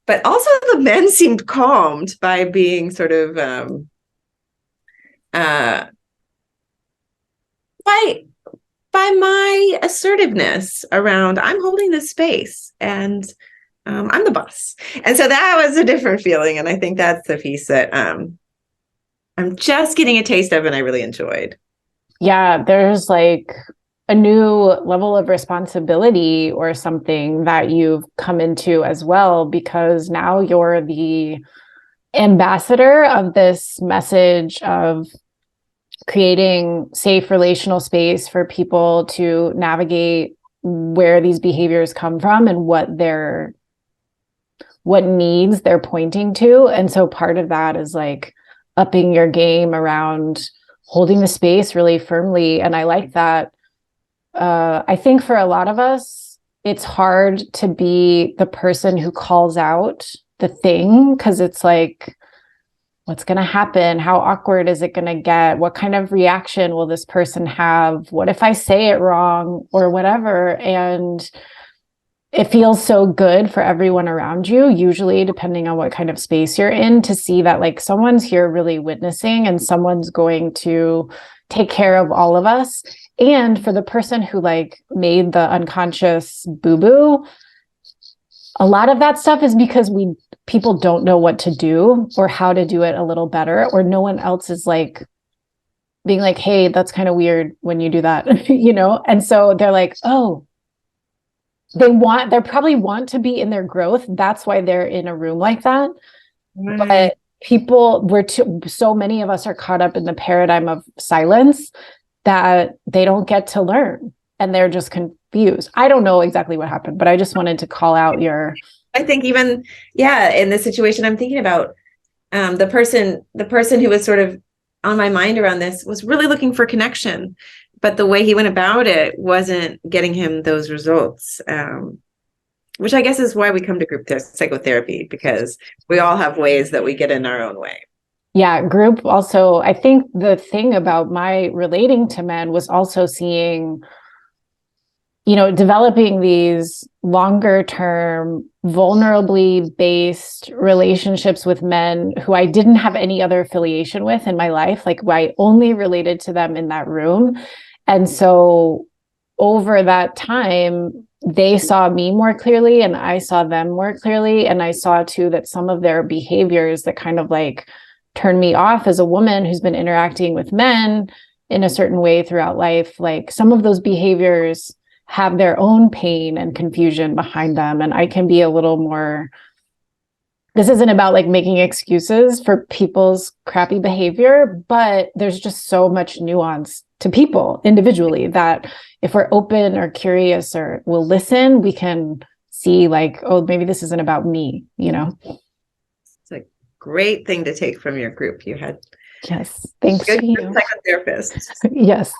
but also the men seemed calmed by being sort of by my assertiveness around, I'm holding this space and I'm the boss. And so that was a different feeling. And I think that's the piece that I'm just getting a taste of and I really enjoyed. Yeah, there's like a new level of responsibility or something that you've come into as well, because now you're the ambassador of this message of creating safe relational space for people to navigate where these behaviors come from and what needs they're pointing to. And so part of that is like upping your game around holding the space really firmly. And I like that. I think for a lot of us, it's hard to be the person who calls out the thing, because it's like, what's going to happen? How awkward is it going to get? What kind of reaction will this person have? What if I say it wrong or whatever? And it feels so good for everyone around you, usually depending on what kind of space you're in, to see that like someone's here really witnessing and someone's going to take care of all of us. And for the person who like made the unconscious boo-boo, a lot of that stuff is because people don't know what to do or how to do it a little better, or no one else is like being like, hey, that's kind of weird when you do that, you know? And so they're like, oh, they probably want to be in their growth. That's why they're in a room like that. Right. But so many of us are caught up in the paradigm of silence that they don't get to learn and they're just confused. I don't know exactly what happened, but I just wanted to call out I think even, yeah, in this situation, I'm thinking about the person who was sort of on my mind around this was really looking for connection, but the way he went about it wasn't getting him those results, which I guess is why we come to group psychotherapy, because we all have ways that we get in our own way. Yeah, group also, I think the thing about my relating to men was also seeing, developing these longer term, vulnerably based relationships with men who I didn't have any other affiliation with in my life. Like I only related to them in that room. And so over that time, they saw me more clearly and I saw them more clearly. And I saw too that some of their behaviors that kind of like turned me off as a woman who's been interacting with men in a certain way throughout life, like some of those behaviors have their own pain and confusion behind them. And I can be a little more, this isn't about like making excuses for people's crappy behavior, but there's just so much nuance to people individually that if we're open or curious or will listen, we can see like, oh, maybe this isn't about me, It's a great thing to take from your group you had. Yes. Thanks. Good psychotherapist. Yes.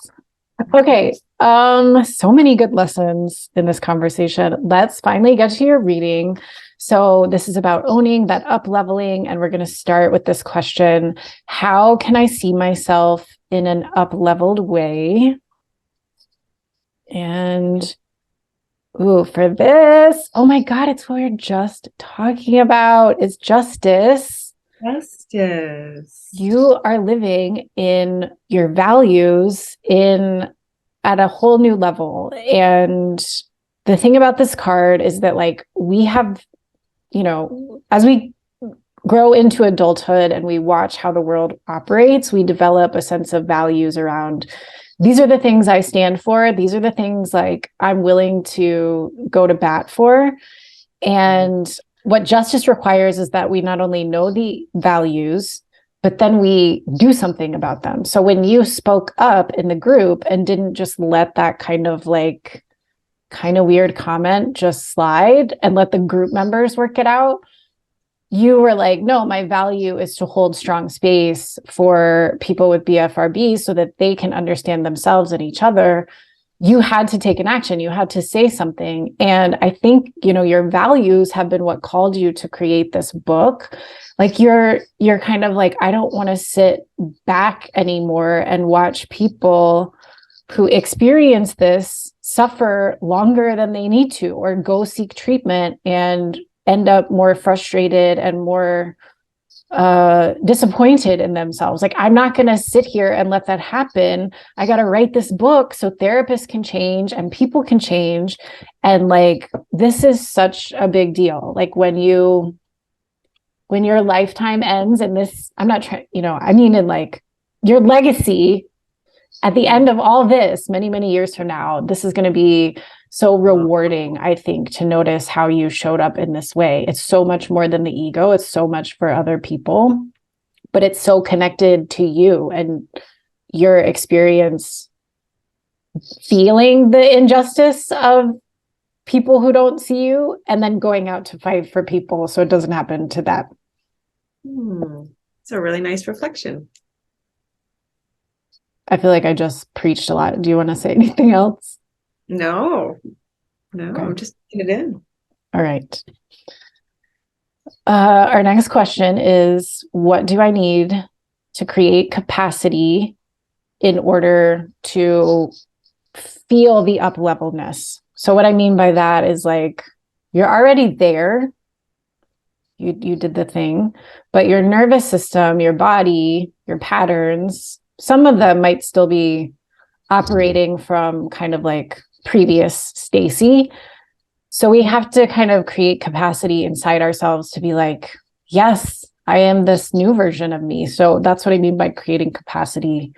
Okay. So many good lessons in this conversation. Let's finally get to your reading. So this is about owning that up-leveling, and we're going to start with this question: how can I see myself in an up-leveled way? And for this, oh my God, it's what we we're just talking about. It's justice. Justice. You are living in your values at a whole new level. And the thing about this card is that like we have, as we grow into adulthood and we watch how the world operates, we develop a sense of values around these are the things I stand for. These are the things like I'm willing to go to bat for. And what justice requires is that we not only know the values, but then we do something about them. So when you spoke up in the group and didn't just let that kind of weird comment just slide and let the group members work it out, you were like, no, my value is to hold strong space for people with BFRBs so that they can understand themselves and each other. You had to take an action. You had to say something. And I think, your values have been what called you to create this book. Like you're kind of like, I don't want to sit back anymore and watch people who experience this suffer longer than they need to, or go seek treatment and end up more frustrated and more disappointed in themselves. Like, I'm not going to sit here and let that happen. I got to write this book so therapists can change and people can change. And like, this is such a big deal. Like when your lifetime ends, and this, I'm not trying, I mean, in like your legacy at the end of all this, many, many years from now, this is going to be so rewarding, I think, to notice how you showed up in this way. It's so much more than the ego. It's so much for other people, but it's so connected to you and your experience feeling the injustice of people who don't see you, and then going out to fight for people so it doesn't happen to them. It's a really nice reflection. I feel like I just preached a lot. Do you want to say anything else? No, Okay. I'm just putting it in. All right. Our next question is, what do I need to create capacity in order to feel the up-leveled-ness? So what I mean by that is like, you're already there. You did the thing, but your nervous system, your body, your patterns, some of them might still be operating from kind of like previous Stacy. So we have to kind of create capacity inside ourselves to be like, yes, I am this new version of me. So that's what I mean by creating capacity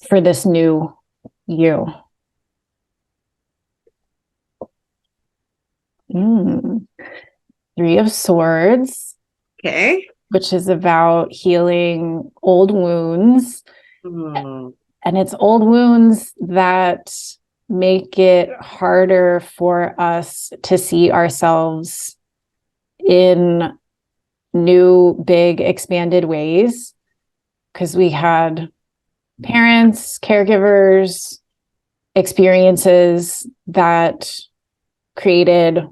for this new you. Three of Swords. Okay. Which is about healing old wounds. And it's old wounds that make it harder for us to see ourselves in new, big, expanded ways, because we had parents, caregivers, experiences that created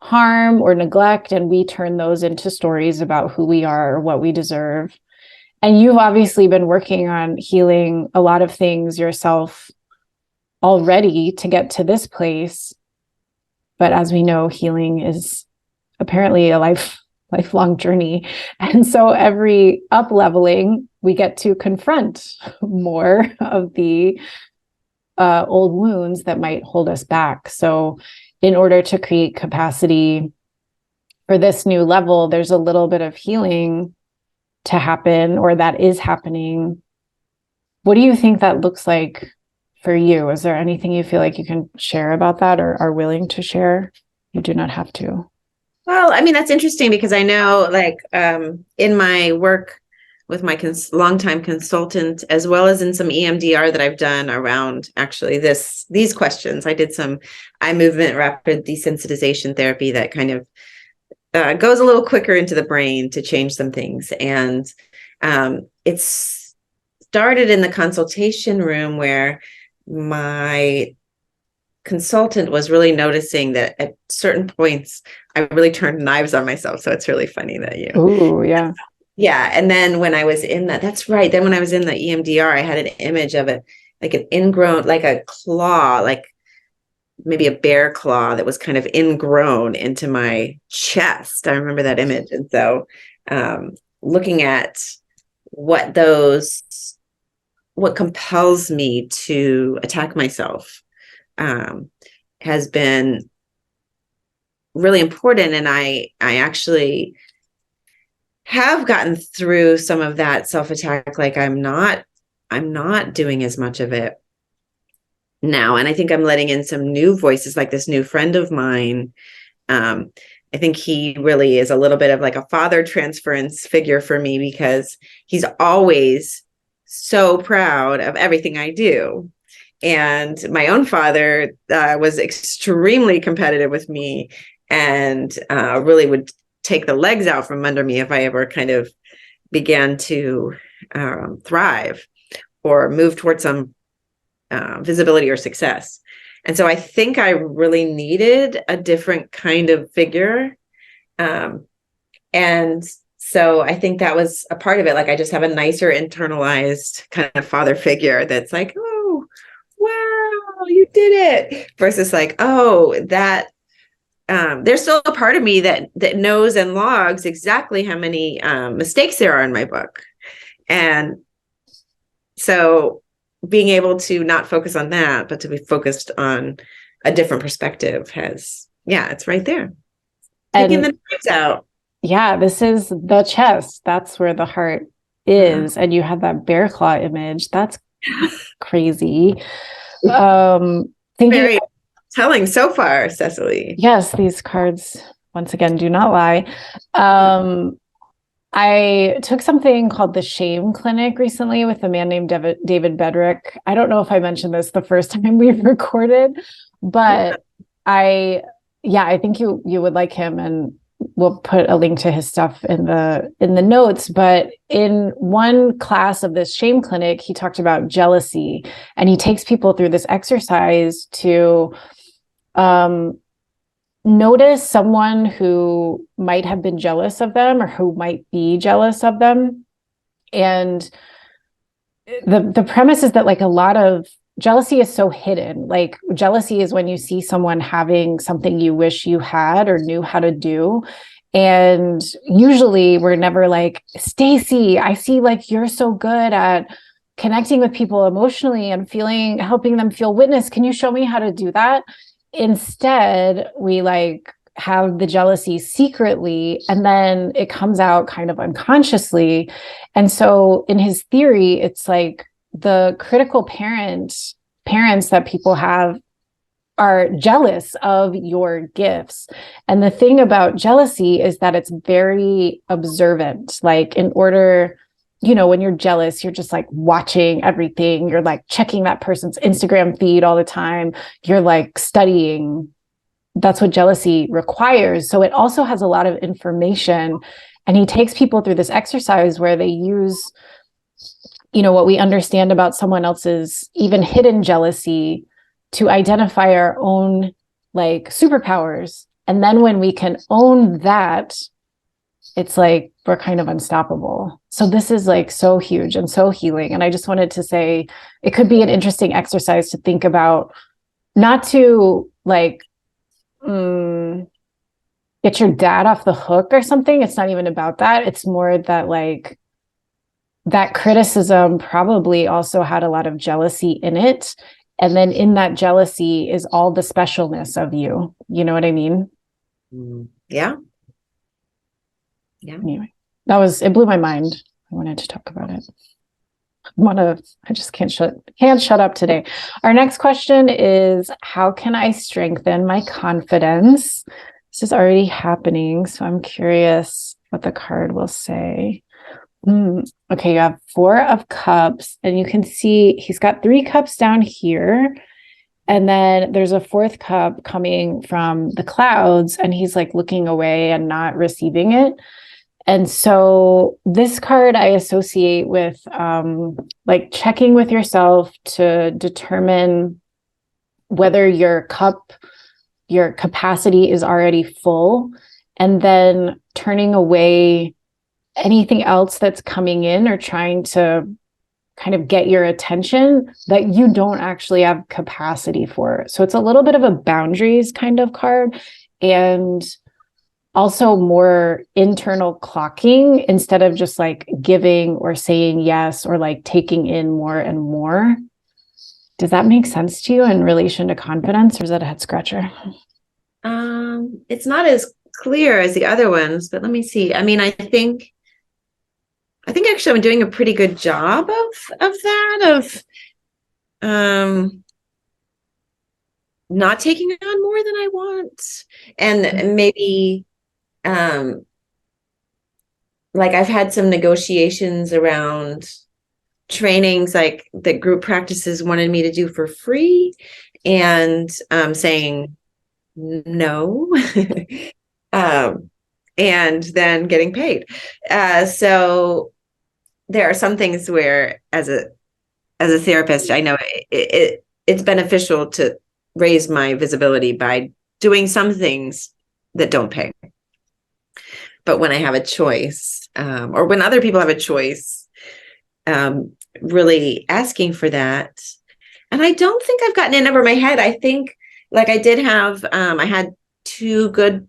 harm or neglect, and we turn those into stories about who we are or what we deserve. And you've obviously been working on healing a lot of things yourself already to get to this place. But as we know, healing is apparently a lifelong journey. And so every up-leveling, we get to confront more of the old wounds that might hold us back. So in order to create capacity for this new level, there's a little bit of healing to happen, or that is happening. What do you think that looks like for you? Is there anything you feel like you can share about that, or are willing to share? You do not have to. Well, I mean, that's interesting because I know, like, in my work with my longtime consultant, as well as in some EMDR that I've done around actually these questions, I did some eye movement rapid desensitization therapy that kind of goes a little quicker into the brain to change some things. And it's started in the consultation room where my consultant was really noticing that at certain points I really turned knives on myself. So it's really funny that you. Oh, yeah. Yeah. And then when I was in that's right. Then when I was in the EMDR, I had an image of it, like an ingrown, like a claw, like maybe a bear claw that was kind of ingrown into my chest. I remember that image. And so looking at what compels me to attack myself has been really important. And I actually have gotten through some of that self-attack. Like I'm not doing as much of it now. And I think I'm letting in some new voices, like this new friend of mine. I think he really is a little bit of like a father transference figure for me, because he's always so proud of everything I do. And my own father was extremely competitive with me, and really would take the legs out from under me if I ever kind of began to thrive or move towards some visibility or success. And so I think I really needed a different kind of figure. And so I think that was a part of it. Like I just have a nicer internalized kind of father figure that's like, oh, wow, you did it. Versus like, oh, that there's still a part of me that knows and logs exactly how many mistakes there are in my book. And so being able to not focus on that, but to be focused on a different perspective it's right there. Taking the knives out. Yeah, this is the chest. That's where the heart is. And you have that bear claw image. That's crazy. Very telling so far, Cecily. Yes, these cards, once again, do not lie. I took something called the Shame Clinic recently with a man named David Bedrick. I don't know if I mentioned this the first time we recorded, but I think you would like him, and we'll put a link to his stuff in the notes. But in one class of this Shame Clinic, he talked about jealousy, and he takes people through this exercise to notice someone who might have been jealous of them or who might be jealous of them. And the premise is that like a lot of jealousy is so hidden. Like jealousy is when you see someone having something you wish you had or knew how to do. And usually we're never like, Stacy, I see like you're so good at connecting with people emotionally and helping them feel witnessed. Can you show me how to do that? Instead, we like have the jealousy secretly, and then it comes out kind of unconsciously. And so in his theory, it's like the critical parents that people have are jealous of your gifts. And the thing about jealousy is that it's very observant. Like in order, when you're jealous, you're just like watching everything. You're like checking that person's Instagram feed all the time. You're like studying. That's what jealousy requires. So it also has a lot of information. And he takes people through this exercise where they use, what we understand about someone else's even hidden jealousy to identify our own like superpowers. And then when we can own that, it's like we're kind of unstoppable. So this is like so huge and so healing. And I just wanted to say it could be an interesting exercise to think about, not to like get your dad off the hook or something. It's not even about that. It's more that like that criticism probably also had a lot of jealousy in it. And then in that jealousy is all the specialness of you. You know what I mean? Yeah. Anyway, it blew my mind. I wanted to talk about it. I just can't shut up today. Our next question is, how can I strengthen my confidence? This is already happening, so I'm curious what the card will say. Okay, you have 4 of Cups, and you can see he's got 3 cups down here. And then there's a 4th cup coming from the clouds, and he's like looking away and not receiving it. And so this card I associate with like checking with yourself to determine whether your capacity is already full, and then turning away anything else that's coming in or trying to kind of get your attention that you don't actually have capacity for. So it's a little bit of a boundaries kind of card. And also more internal clocking instead of just like giving or saying yes or like taking in more and more. Does that make sense to you in relation to confidence, or is that a head scratcher? It's not as clear as the other ones, but let me see. I mean, I think actually I'm doing a pretty good job of that, not taking on more than I want. And maybe like I've had some negotiations around trainings like that group practices wanted me to do for free, and saying no. And then getting paid. So there are some things where as a therapist, I know it's beneficial to raise my visibility by doing some things that don't pay. But when I have a choice, or when other people have a choice, really asking for that. And I don't think I've gotten it over my head. I think like I did have, I had 2 good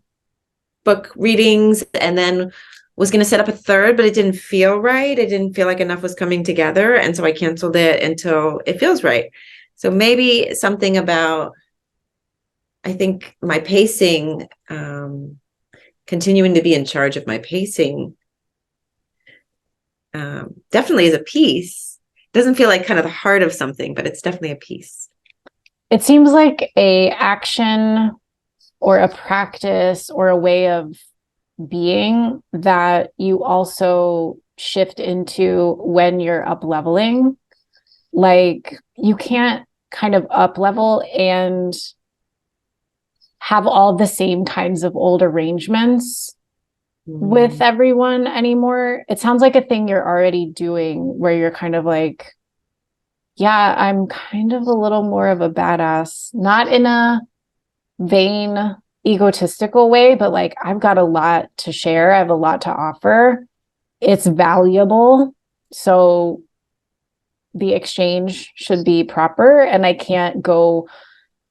book readings and then was going to set up a third, but it didn't feel right. It didn't feel like enough was coming together. And so I canceled it until it feels right. So maybe something about, I think my pacing, continuing to be in charge of my pacing, definitely is a piece. Doesn't feel like kind of the heart of something, but it's definitely a piece. It seems like a action or a practice or a way of being that you also shift into when you're up leveling. Like you can't kind of up level and have all the same kinds of old arrangements with everyone anymore. It sounds like a thing you're already doing where you're kind of like, yeah, I'm kind of a little more of a badass, not in a vain, egotistical way, but like I've got a lot to share. I have a lot to offer. It's valuable. So the exchange should be proper. And I can't go,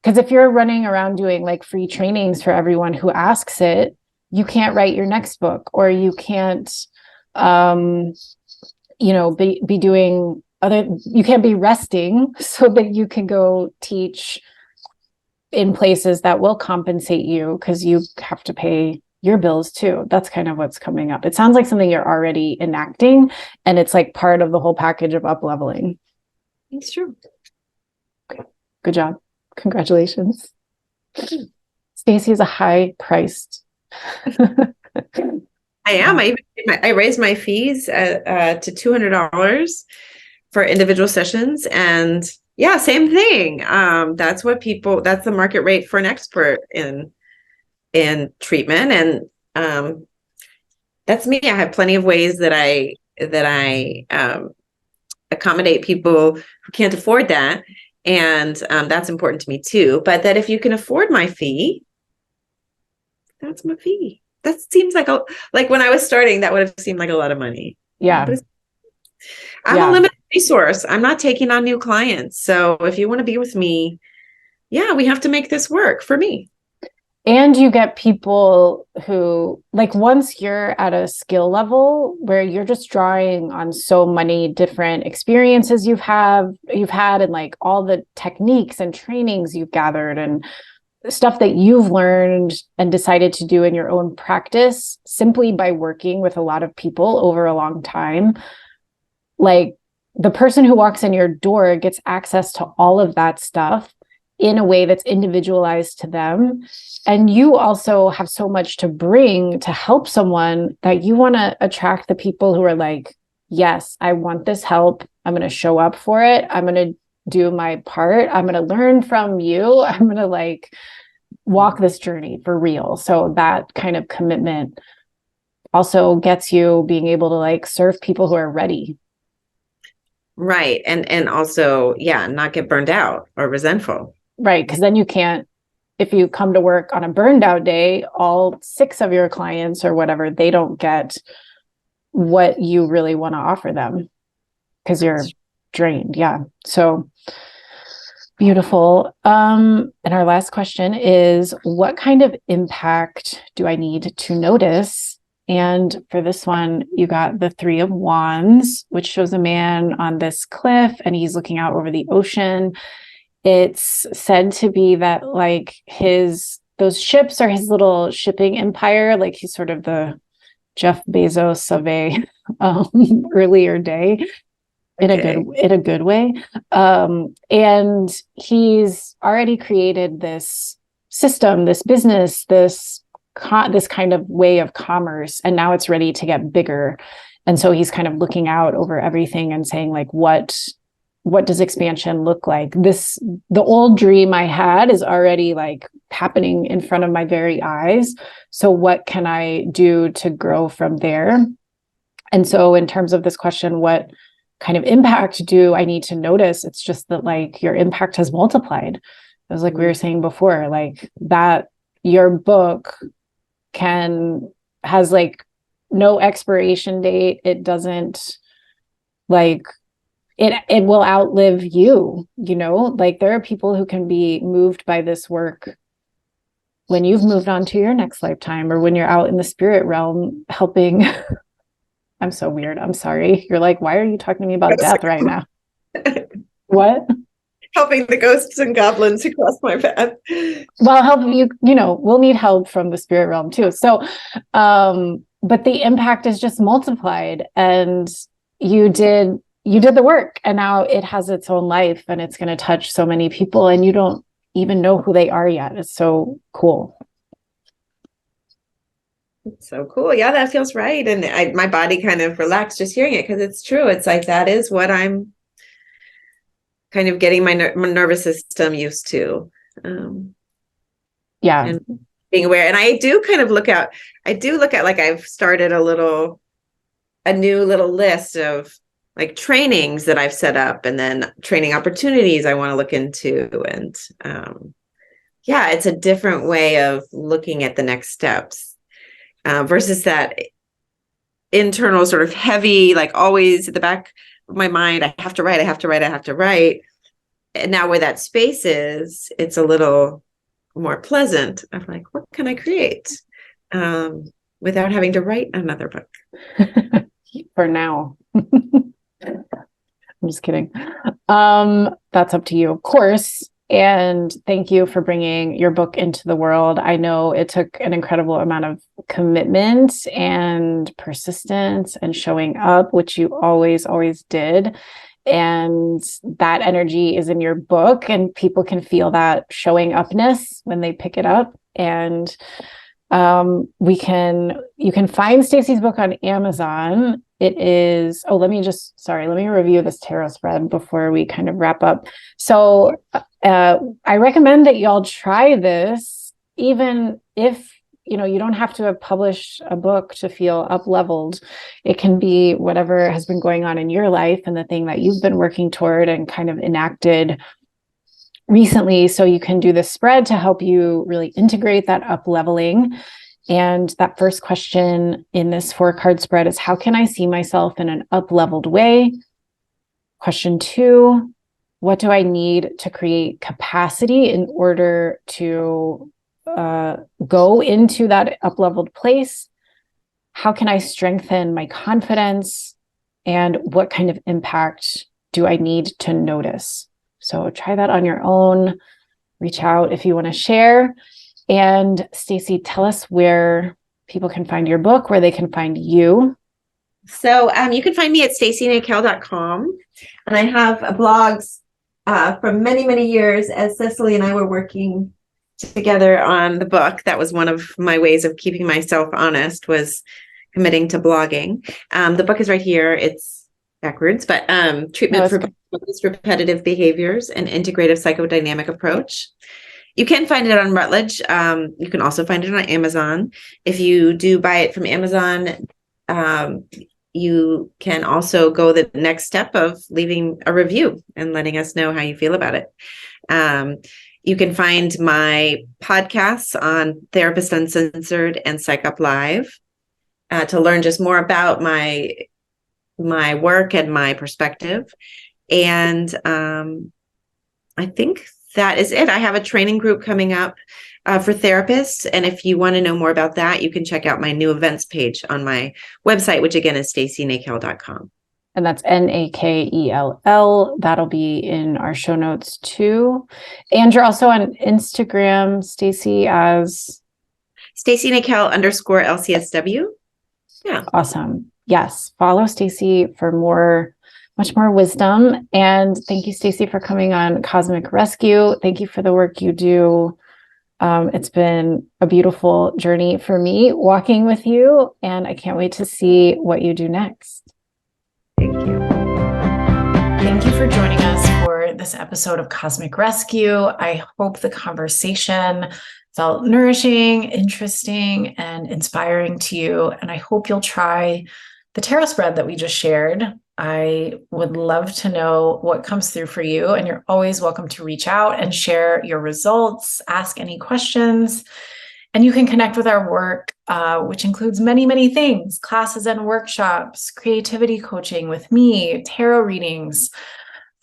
because if you're running around doing like free trainings for everyone who asks it, you can't write your next book, or you can't, be doing you can't be resting so that you can go teach in places that will compensate you, because you have to pay your bills too. That's kind of what's coming up. It sounds like something you're already enacting, and it's like part of the whole package of up leveling. It's true. Okay. Good job. Congratulations. Stacy is a high priced. I am. I raised my fees to $200 for individual sessions, and yeah, same thing. That's the market rate for an expert in treatment, and that's me. I have plenty of ways that I accommodate people who can't afford that, and that's important to me too. But that if you can afford my fee, that's my fee. That seems like when I was starting, that would have seemed like a lot of money. Yeah. But I'm a limited resource. I'm not taking on new clients. So if you want to be with me, yeah, we have to make this work for me. And you get people who, like, once you're at a skill level where you're just drawing on so many different experiences you've had, and like all the techniques and trainings you've gathered and stuff that you've learned and decided to do in your own practice simply by working with a lot of people over a long time. Like the person who walks in your door gets access to all of that stuff in a way that's individualized to them. And you also have so much to bring to help someone that you want to attract the people who are like, yes, I want this help. I'm going to show up for it. I'm going to do my part. I'm going to learn from you. I'm going to like walk this journey for real. So that kind of commitment also gets you being able to like serve people who are ready. Right. And also, yeah, not get burned out or resentful. Right. Because then you can't, if you come to work on a burned out day, all 6 of your clients or whatever, they don't get what you really want to offer them because you're drained. Yeah. So Beautiful. And our last question is, what kind of impact do I need to notice? And for this one, you got the Three of Wands, which shows a man on this cliff and he's looking out over the ocean. It's said to be that like those ships are his little shipping empire. Like he's sort of the Jeff Bezos of a earlier day. In a good way. And he's already created this system, this business, this kind of way of commerce, and now it's ready to get bigger. And so he's kind of looking out over everything and saying, like, what does expansion look like? The old dream I had is already like happening in front of my very eyes. So what can I do to grow from there? And so in terms of this question, what kind of impact do I need to notice? It's just that like your impact has multiplied. It was like we were saying before, like that your book has like no expiration date. It doesn't like it will outlive you, like there are people who can be moved by this work when you've moved on to your next lifetime or when you're out in the spirit realm helping. I'm so weird. I'm sorry. You're like, why are you talking to me about death right now? What? Helping the ghosts and goblins who cross my path. Well, help you, we'll need help from the spirit realm too. So, but the impact is just multiplied and you did the work and now it has its own life and it's going to touch so many people and you don't even know who they are yet. It's so cool. It's so cool. Yeah, that feels right. And my body kind of relaxed just hearing it because it's true. It's like that is what I'm kind of getting my nervous system used to. Yeah. And being aware. And I do look at like I've started a new little list of like trainings that I've set up and then training opportunities I want to look into. And yeah, it's a different way of looking at the next steps. Versus that internal sort of heavy, like always at the back of my mind, I have to write. And now where that space is, it's a little more pleasant. I'm like, what can I create without having to write another book? For now. I'm just kidding. That's up to you, of course. And thank you for bringing your book into the world. I know it took an incredible amount of commitment and persistence and showing up, which you always, always did. And that energy is in your book and people can feel that showing upness when they pick it up. And you can find Stacy's book on Amazon. It is, let me review this tarot spread before we kind of wrap up. So I recommend that y'all try this, even if, you don't have to have published a book to feel up-leveled. It can be whatever has been going on in your life and the thing that you've been working toward and kind of enacted recently. So you can do this spread to help you really integrate that up-leveling. And that first question in this 4-card spread is, how can I see myself in an up-leveled way? Question 2, what do I need to create capacity in order to go into that up-leveled place? How can I strengthen my confidence? And what kind of impact do I need to notice? So try that on your own. Reach out if you want to share. And Stacy, tell us where people can find your book, where they can find you. So you can find me at stacynakell.com. And I have blogs from many, many years as Cecily and I were working together on the book. That was one of my ways of keeping myself honest, was committing to blogging. The book is right here. It's backwards, but treatment for repetitive behaviors and integrative psychodynamic approach. You can find it on Routledge. You can also find it on Amazon. If you do buy it from Amazon, you can also go the next step of leaving a review and letting us know how you feel about it. You can find my podcasts on Therapist Uncensored and Psych Up Live to learn just more about my work and my perspective. And I think that is it. I have a training group coming up for therapists. And if you want to know more about that, you can check out my new events page on my website, which again is stacynakell.com. And that's Nakell. That'll be in our show notes too. And you're also on Instagram, Stacy, as Stacy Nakell _LCSW. Yeah. Awesome. Yes. Follow Stacy for much more wisdom. And thank you, Stacy, for coming on Cosmic Rescue. Thank you for the work you do. It's been a beautiful journey for me walking with you, and I can't wait to see what you do next. Thank you. Thank you for joining us for this episode of Cosmic Rescue. I hope the conversation felt nourishing, interesting, and inspiring to you. And I hope you'll try the tarot spread that we just shared. I would love to know what comes through for you. And you're always welcome to reach out and share your results, ask any questions. And you can connect with our work, which includes many, many things: classes and workshops, creativity coaching with me, tarot readings.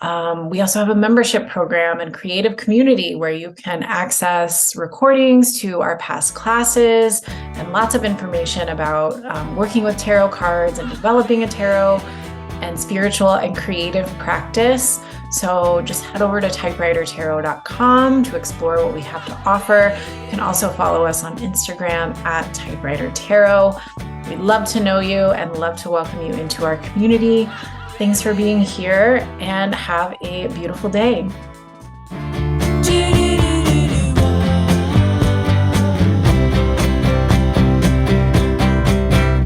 We also have a membership program and creative community where you can access recordings to our past classes and lots of information about working with tarot cards and developing a tarot and spiritual and creative practice. So just head over to typewritertarot.com to explore what we have to offer. You can also follow us on Instagram at Typewriter Tarot. We'd love to know you and love to welcome you into our community. Thanks for being here, and have a beautiful day.